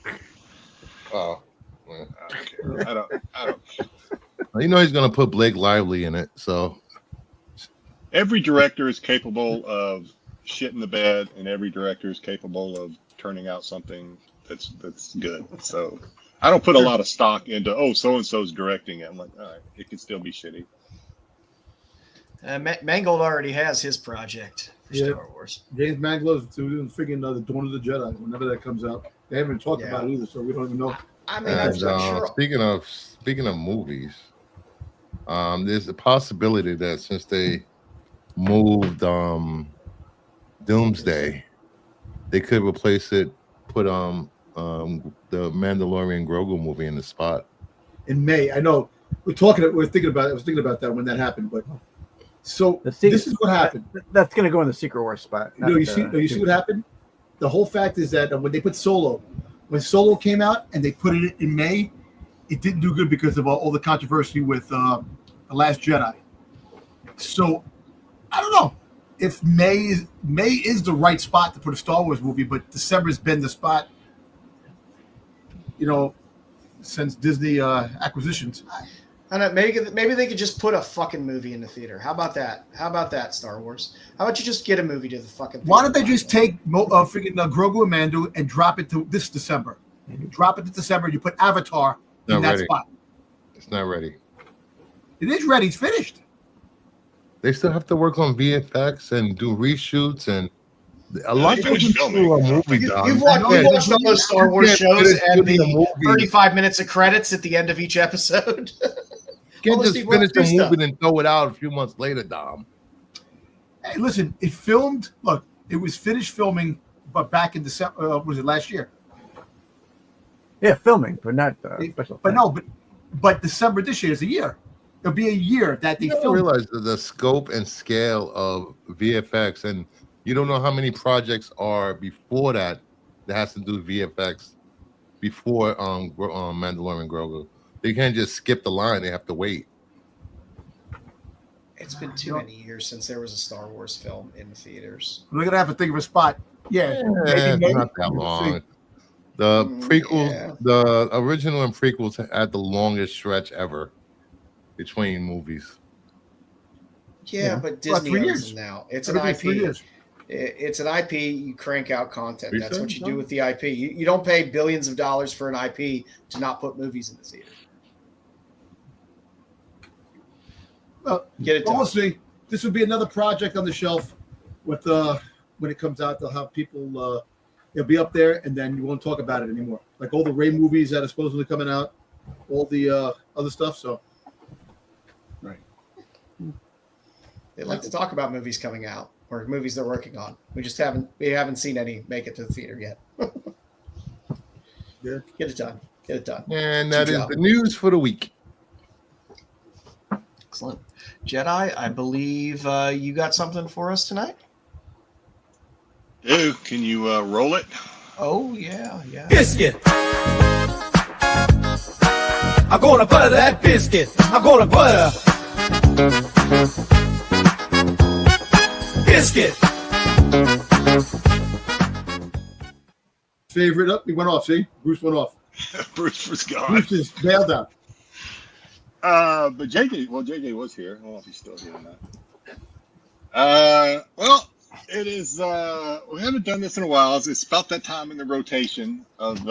Oh. I don't. You know he's gonna put Blake Lively in it, so Every director is capable of shit in the bed, and every director is capable of turning out something that's good. So I don't put a lot of stock into so and so's directing it. I'm like, all right, it can still be shitty. Mangold already has his project for Star Wars. James Mangold's doing freaking the Dawn of the Jedi whenever that comes out. They haven't talked about it either, so we don't even know. I mean, I'm sure. Speaking of movies, there's a possibility that since they moved Doomsday, they could replace it, put the Mandalorian Grogu movie in the spot. In May, I know we're thinking about it. I was thinking about that when that happened, but so this is what happened. That's going to go in the Secret Wars spot. You see what happened? The whole fact is that when they put when Solo came out and they put it in May, it didn't do good because of all the controversy with The Last Jedi. So I don't know if May is the right spot to put a Star Wars movie, but December's been the spot, since Disney acquisitions. I don't know, maybe they could just put a fucking movie in the theater. How about that? How about that, Star Wars? How about you just get a movie to the fucking theater? Why don't they just take freaking Grogu and Mando and drop it to this December? You drop it to December, you put Avatar in that spot. It's not ready. It is ready. It's finished. They still have to work on VFX and do reshoots and a lot of finished filming. You've watched all those Star Wars shows and the 35 minutes of credits at the end of each episode. You can't just finish the movie and throw it out a few months later, Dom. Hey, listen, it was finished filming, but back in December, was it last year? Yeah, filming, but not special. But December this year is a year. It'll be a year that they filmed. Realize the scope and scale of VFX, and you don't know how many projects are before that has to do with VFX before Mandalorian Grogu. They can't just skip the line; they have to wait. It's been too many years since there was a Star Wars film in the theaters. We're gonna have to think of a spot. Yeah, maybe not that long. The prequels, the original and prequels had the longest stretch ever between movies. Yeah, but Disney owns them now. It's an IP. It's an IP. You crank out content. That's what you do with the IP. You don't pay billions of dollars for an IP to not put movies in the theater. Well, get it done. We'll see. This will be another project on the shelf. With when it comes out, they'll have people. It'll be up there, and then you won't talk about it anymore. Like all the Rey movies that are supposedly coming out, all the other stuff. So, right. They like to talk about movies coming out or movies they're working on. We haven't seen any make it to the theater yet. Yeah. Get it done. And that is the news for the week. Excellent. Jedi, I believe you got something for us tonight? Dude, can you roll it? Oh, yeah. Biscuit. I'm gonna butter that biscuit. I'm gonna butter. Biscuit. Favorite up. He went off. See, Bruce went off. Bruce was gone. Bruce just bailed out. But JJ was here. I don't know if he's still here or not. Well, it is. We haven't done this in a while. It's about that time in the rotation of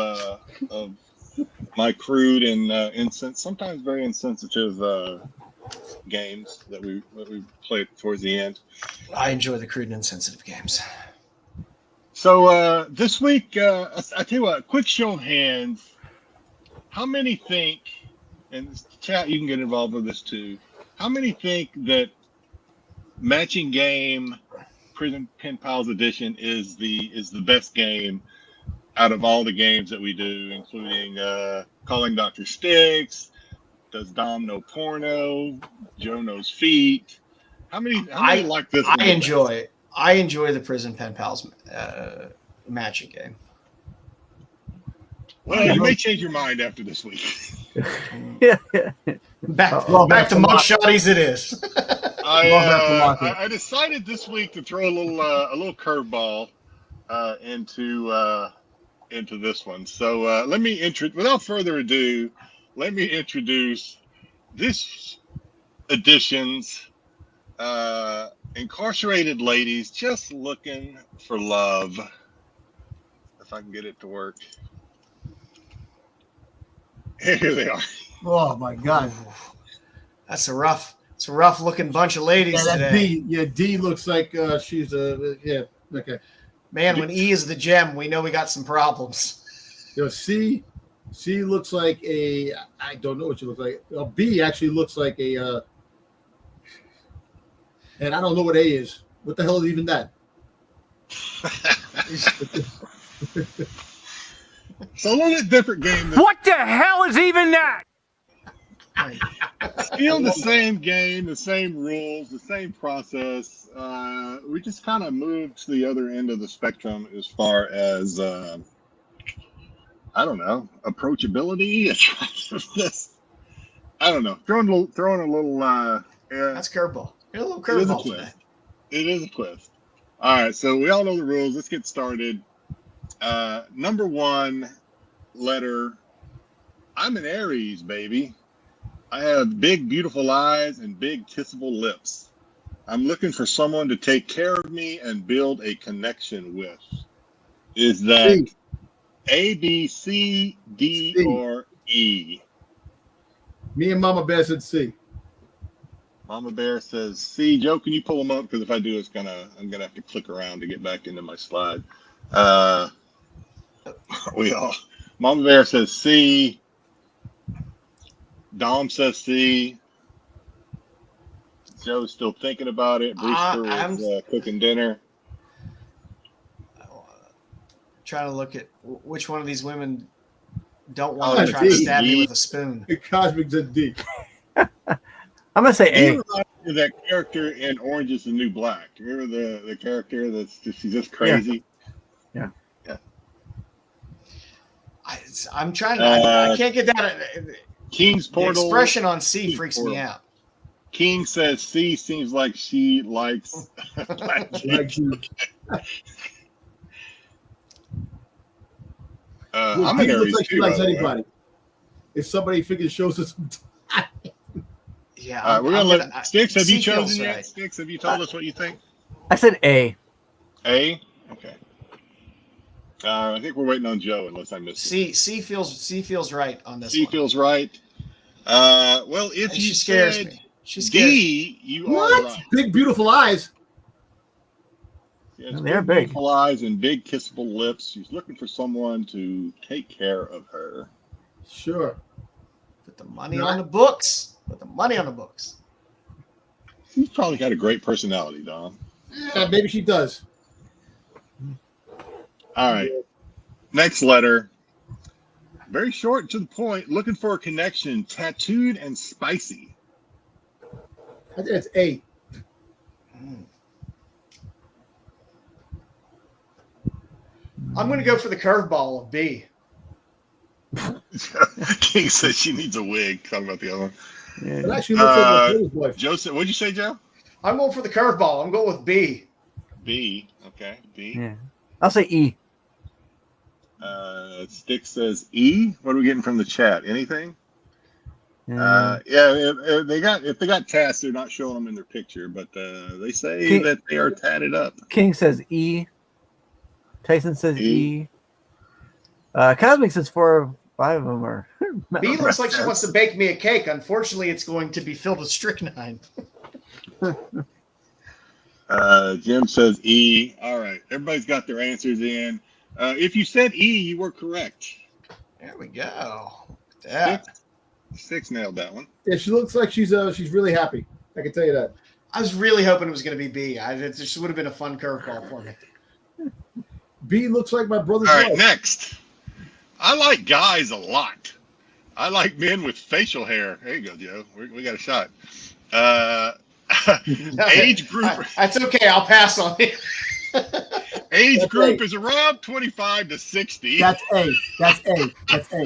my crude and sometimes very insensitive games that we play towards the end. I enjoy the crude and insensitive games. So this week, I tell you what, quick show of hands. How many think, and chat, you can get involved with this too. How many think that Matching Game Prison Pen Pals Edition is the best game out of all the games that we do, including Calling Dr. Styx, Does Dom Know Porno, Joe Knows Feet? How many like this one? I enjoy the Prison Pen Pals matching game. Well, you may change your mind after this week. Back to mugshotties it is. I decided this week to throw a little curveball into this one. So let me without further ado, let me introduce this edition's incarcerated ladies just looking for love. If I can get it to work. Here they are. Oh my God. It's a rough looking bunch of ladies today. D looks like she's okay. Man, when E is the gem, we know we got some problems. C looks like I don't know what she looks like. B actually looks like and I don't know what A is. What the hell is even that? So a little bit different game. What the hell is even that? Still the same game, the same rules, the same process. We just kind of moved to the other end of the spectrum as far as I don't know, approachability. I don't know. Throwing a little. That's curveball. A little curveball today. It is a twist. All right, so we all know the rules. Let's get started. Number one letter. I'm an Aries, baby. I have big, beautiful eyes and big, kissable lips. I'm looking for someone to take care of me and build a connection with. Is that C. A, B, C, D, C. or E? Me and Mama Bear said C. Mama Bear says C. Joe, can you pull them up? Because if I do, I'm gonna have to click around to get back into my slide. Mama Bear says C. Dom says C. Joe's still thinking about it. Brewster is cooking dinner. Trying to look at which one of these women don't want to try to stab me with a spoon. Cosmic's a D. I'm gonna say A. You reminds me of that character in Orange Is the New Black. Remember the character she's just crazy? Yeah. I'm trying to. I can't get that. King's Portal. The expression on C freaks me out. King says C seems like she likes. I'm an Aries like she too. likes anybody. If somebody figures shows us. Yeah. We're gonna let Styx. Have C you chosen feels yet? right. Styx, have you told us what you think? I said A. A. Okay. I think we're waiting on Joe, unless I missed it. C feels right on this C one. feels right. Well, if And you she scares said me. She scares me. D, you What? are right. Big, beautiful eyes. Yes, They're big. beautiful eyes and big kissable lips. She's looking for someone to take care of her. Sure. Put the money on the books. Put the money on the books. She's probably got a great personality, Dom. Yeah, maybe she does. All right. Next letter. Very short and to the point. Looking for a connection. Tattooed and spicy. I think it's A. I'm going to go for the curveball of B. King says she needs a wig. Talking about the other one. It actually looks like my brother's wife. Joe said, what'd you say, Joe? I'm going for the curveball. I'm going with B. B. Okay. B. Yeah. I'll say E. Styx says E. What are we getting from the chat? Anything? Yeah. If they got tats, they're not showing them in their picture, but they say that they are tatted up. King says E. Tyson says E. Cosmic says 4 or 5 of them are. B looks like she wants to bake me a cake. Unfortunately, it's going to be filled with strychnine. Jim says E. All right. Everybody's got their answers in. If you said E, you were correct. There we go. Yeah. Styx nailed that one. Yeah, she looks like she's really happy. I can tell you that. I was really hoping it was going to be B. It just would have been a fun curveball for me. B looks like my brother's All right, wife. next. I like guys a lot. I like men with facial hair. There you go, Joe. We got a shot. Age group. That's okay. I'll pass on it. Age group is around 25 to 60. That's A. That's A. That's A.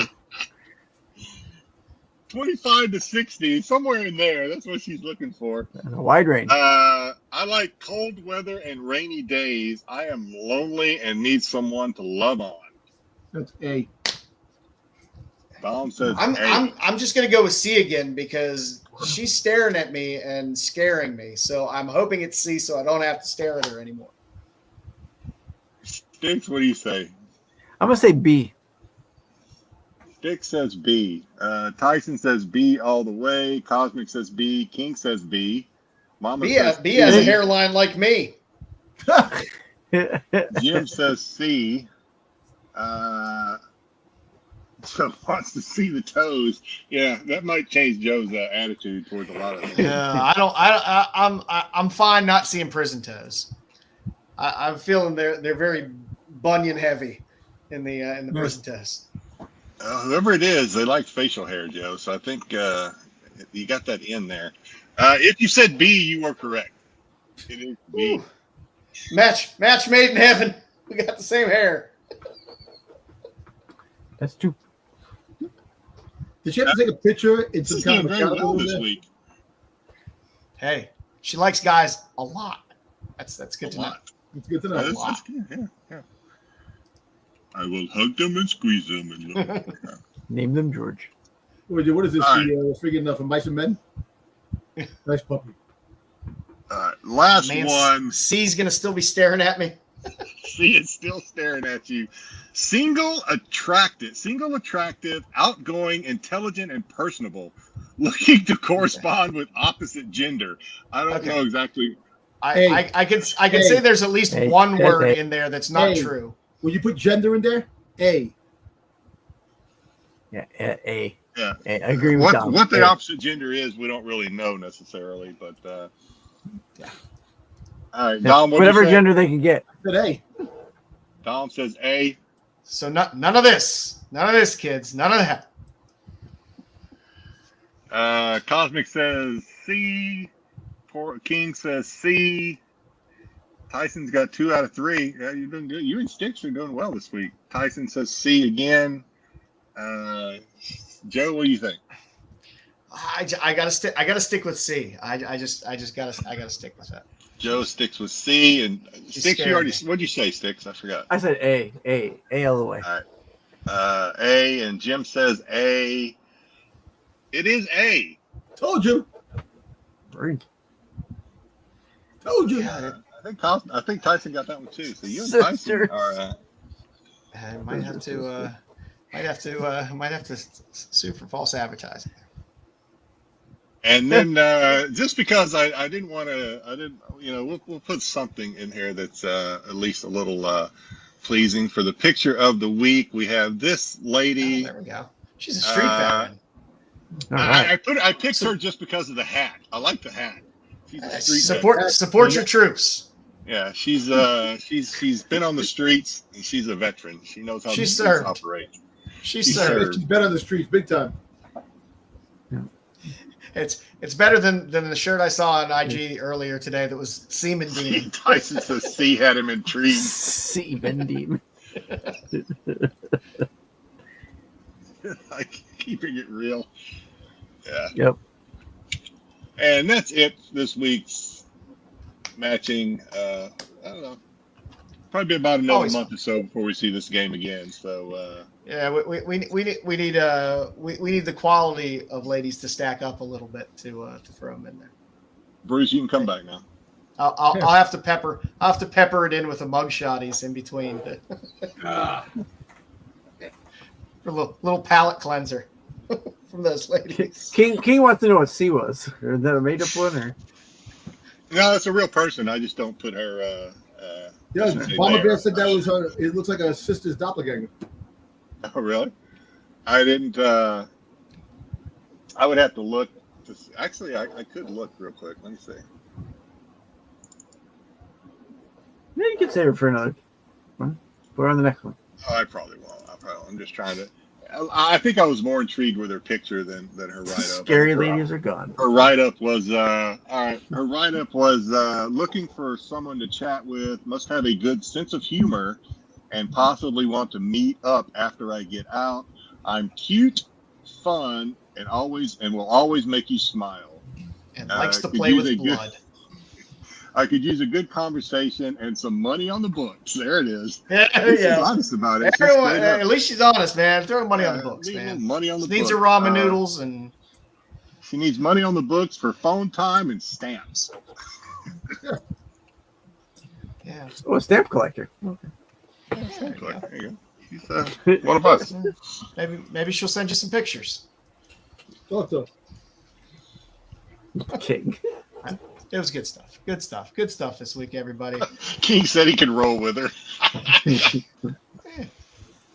25 to 60, somewhere in there. That's what she's looking for. A wide range. I like cold weather and rainy days. I am lonely and need someone to love on. That's A. Dom says I'm just gonna go with C again because she's staring at me and scaring me. So I'm hoping it's C, so I don't have to stare at her anymore. Styx, what do you say? I'm gonna say B. Styx says B. Tyson says B all the way. Cosmic says B. King says B. Mama says B has a hairline like me. Jim says C. Joe wants to see the toes. Yeah, that might change Joe's attitude towards a lot of things. Yeah, I'm fine not seeing prison toes. I'm feeling they're very bunion heavy in the prison toes. Whoever it is, they like facial hair, Joe. So I think you got that in there. If you said B, you were correct. It is B. Ooh. Match made in heaven. We got the same hair. That's 2. Did she have to take a picture in some She's kind doing of very well account this there? week. Hey, she likes guys a lot. That's good to know. It's good to know. That's good. Yeah. I will hug them and squeeze them and look. Name them George. What is this? All right. Freaking from Mice and Men? Nice puppy. Last Man, one. C's gonna still be staring at me. C is still staring at you. Single, attractive, outgoing, intelligent, and personable. Looking to correspond with opposite gender. I don't know exactly. I can say there's at least one word in there that's not true. When you put gender in there, A. Yeah, A. Yeah. I agree with Dom. What the opposite gender is, we don't really know necessarily, but yeah. All right, Dom. Whatever gender they can get. Said A. Dom says A. So none of this, kids, none of that. Cosmic says C. King says C. Tyson's got 2 out of 3. Yeah, you're doing good. You and Styx are doing well this week. Tyson says C again. Joe, what do you think? I gotta stick with C. I gotta stick with that. Joe sticks with C, and Styx, you already. me. What'd you say, Styx? I forgot. I said A all the way. All right. A, and Jim says A. It is A. Told you. Great. Told you. Yeah, I think Tyson got that one too. So you and Tyson are. I might have to sue for false advertising. And then just because I didn't want to, we'll put something in here that's at least a little pleasing for the picture of the week. We have this lady. There we go. She's a street veteran. I picked her just because of the hat. I like the hat. She's a street veteran. Support your troops. Yeah, she's been on the streets and she's a veteran. She knows how the streets operate. She served. She's been on the streets big time. It's better than the shirt I saw on IG earlier today that was Seaman Demon. Tyson says C had him intrigued. Seaman Demon. Like keeping it real. Yeah. Yep. And that's it this week's matching. I don't know. Probably be about another month or so before we see this game again. So yeah, we need the quality of ladies to stack up a little bit to throw them in there. Bruce, you can come back now. I'll have to pepper it in with a mugshotties in between for a little palate cleanser from those ladies. King wants to know what C was. Is that a made up one or? No, it's a real person. I just don't put her. Yeah, Mama Bear said that was her. It looks like a sister's doppelganger. Oh, really? I didn't. I would have to look. Actually, I could look real quick. Let me see. Yeah, you can save it for another one. We're on the next one. Oh, I probably won't. I'm just trying to. I think I was more intrigued with her picture than her write-up. Scary ladies are gone. Her write-up was all right. Her write-up was looking for someone to chat with. Must have a good sense of humor, and possibly want to meet up after I get out. I'm cute, fun, and will always make you smile. And likes to play with blood. I could use a good conversation and some money on the books. There it is. Yeah. She's honest about it. Everyone, at least she's honest, man. Throw money on the books, man. Money on the she books. needs her ramen noodles and. She needs money on the books for phone time and stamps. Yeah. Oh, a stamp collector. Okay. There you go. She's one of us. Maybe she'll send you some pictures. King. It was good stuff. Good stuff this week, everybody. King said he could roll with her.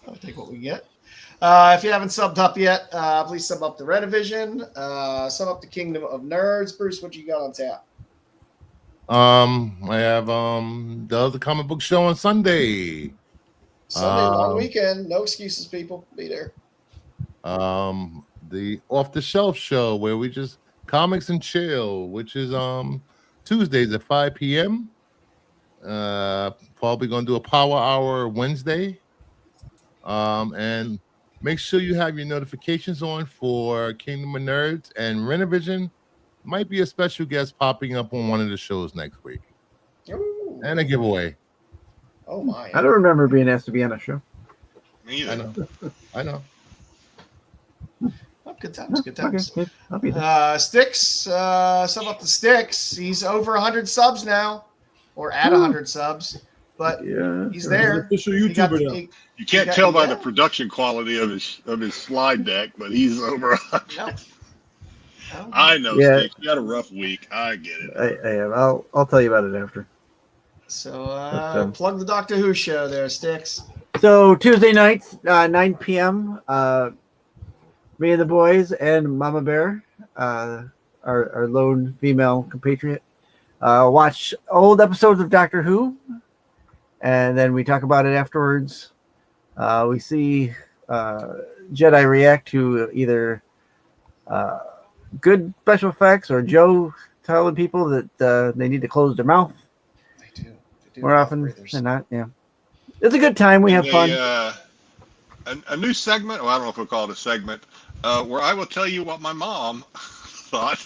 I'll take what we get. If you haven't subbed up yet, please sub up to Rennavision. Sub up to Kingdom of Nerds. Bruce, what you got on tap? I have the other comic book show on Sunday. Sunday, long weekend. No excuses, people. Be there. The Off the Shelf show where we just comics and chill, which is Tuesdays at 5 p.m. Probably gonna do a power hour Wednesday. And make sure you have your notifications on for Kingdom of Nerds and Rennavision. Might be a special guest popping up on one of the shows next week. Ooh. And a giveaway. Oh my! I don't remember being asked to be on a show. Me either. I know. Oh, good times. Good times. Okay, I'll be there. Styx, sub up to Styx. He's over 100 subs now, or at 100 subs, but he's there. Official YouTuber now. You can't tell by the production quality of his slide deck, but he's over 100. No. I know, Yeah. Steve. You had a rough week. I get it. I have. I'll tell you about it after. So plug the Doctor Who show there, Styx. So Tuesday nights, 9 p.m. Me and the boys and Mama Bear, our lone female compatriot, watch old episodes of Doctor Who, and then we talk about it afterwards. We see Jedi react to either good special effects or Joe telling people that they need to close their mouth. They do. More often than not, yeah. It's a good time. We have fun. A new segment, I don't know if we'll call it a segment, where I will tell you what my mom thought.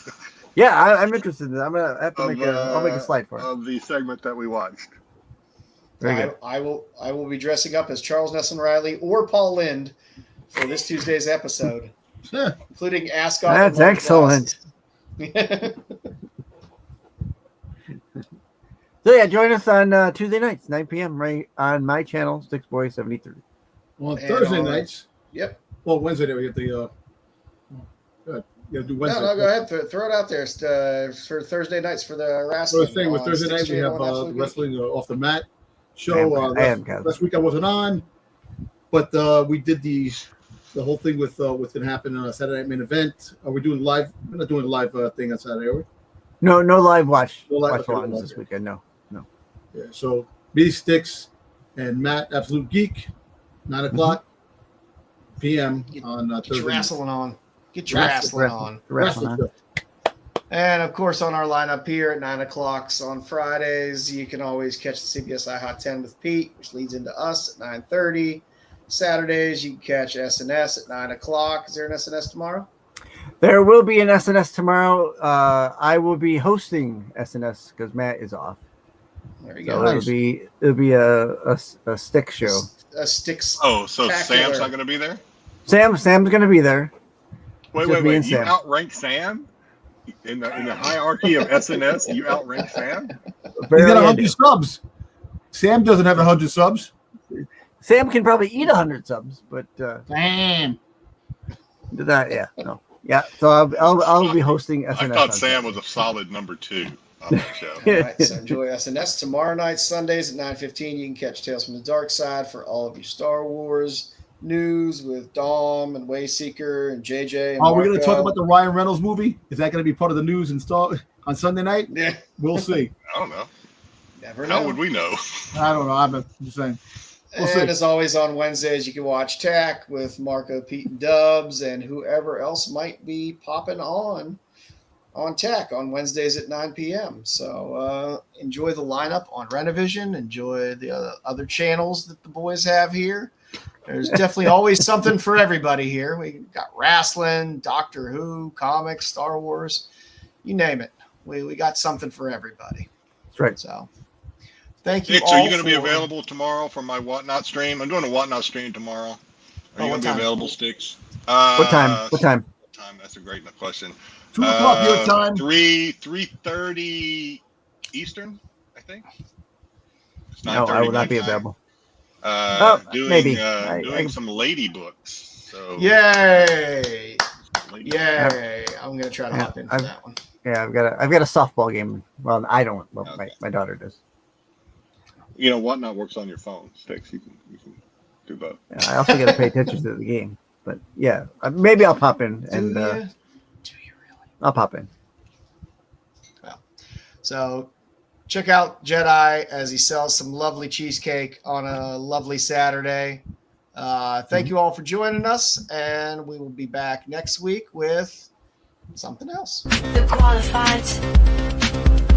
Yeah, I'm interested in that. I'm gonna have to I'll make a slide for it. Of the segment that we watched. Very good. I will be dressing up as Charles Nelson Riley or Paul Lind for this Tuesday's episode, including Ascot. That's excellent. So yeah, join us on Tuesday nights, 9 p.m. right on my channel, StixBoy73. On Thursday nights. Yep. Well, Wednesday we get the. You gotta do Wednesday. No, go ahead. Throw it out there for Thursday nights for the wrestling. First thing with Thursday night we have the wrestling off the mat show. Last week I wasn't on, but we did the whole thing with what's gonna happen on a Saturday night main event. Are we doing live? We're not doing a live thing on Saturday, are we? No live watch. No live alongs this weekend. No. Yeah. So me, Styx, and Matt, Absolute Geek, 9 o'clock p.m. on Get Thursday. your wrestling on. Get your wrestling on. Wrestling show. And of course, on our lineup here at 9 o'clock on Fridays, you can always catch the CBSI Hot 10 with Pete, which leads into us at 9:30. Saturdays, you can catch SNS at 9 o'clock. Is there an SNS tomorrow? There will be an SNS tomorrow. I will be hosting SNS because Matt is off. There you So go. it'll be a stick show. A Styx. Oh, so Sam's not going to be there? Sam's going to be there. Wait. You Sam. outrank Sam? In the hierarchy of SNS, you outrank Sam? He's got 100 subs. Sam doesn't have 100 subs. Sam can probably eat 100 subs, but Damn. So I'll be hosting SNS. I thought Sam was a solid number 2 on the show. All right, so enjoy SNS tomorrow night, Sundays at 9:15. You can catch Tales from the Dark Side for all of your Star Wars news with Dom and Wayseeker and JJ. And Are we going to Marco. talk about the Ryan Reynolds movie? Is that going to be part of the news and stuff on Sunday night? Yeah, We'll see. I don't know. never know. How would we know? I don't know. I'm just saying. We'll see. And as always, on Wednesdays, you can watch TAC with Marco, Pete, and Dubs, and whoever else might be popping on TAC on Wednesdays at 9 p.m. So enjoy the lineup on Rennavision. Enjoy the other channels that the boys have here. There's definitely always something for everybody here. We got wrestling, Doctor Who, comics, Star Wars, you name it. We got something for everybody. That's right. So thank you Styx, all. are you going to be available tomorrow for my Whatnot stream? I'm doing a Whatnot stream tomorrow. Are you going to be available, Styx? What time? What time? That's a great question. 2 o'clock your time. 3:30 Eastern, I think. It's No, I will not be my time. available. Doing, maybe. doing some lady books. So Yay! lady Yay! I'm gonna try to hop into that one. Yeah, I've got a softball game. Well, I don't. Well, Okay. my daughter does. You know, Whatnot works on your phone, Styx. You can do both. Yeah, I also got to pay attention to the game. But yeah, maybe I'll pop in and Do you really? I'll pop in. So check out Jedi as he sells some lovely cheesecake on a lovely Saturday. Thank you all for joining us, and we will be back next week with something else. The qualified.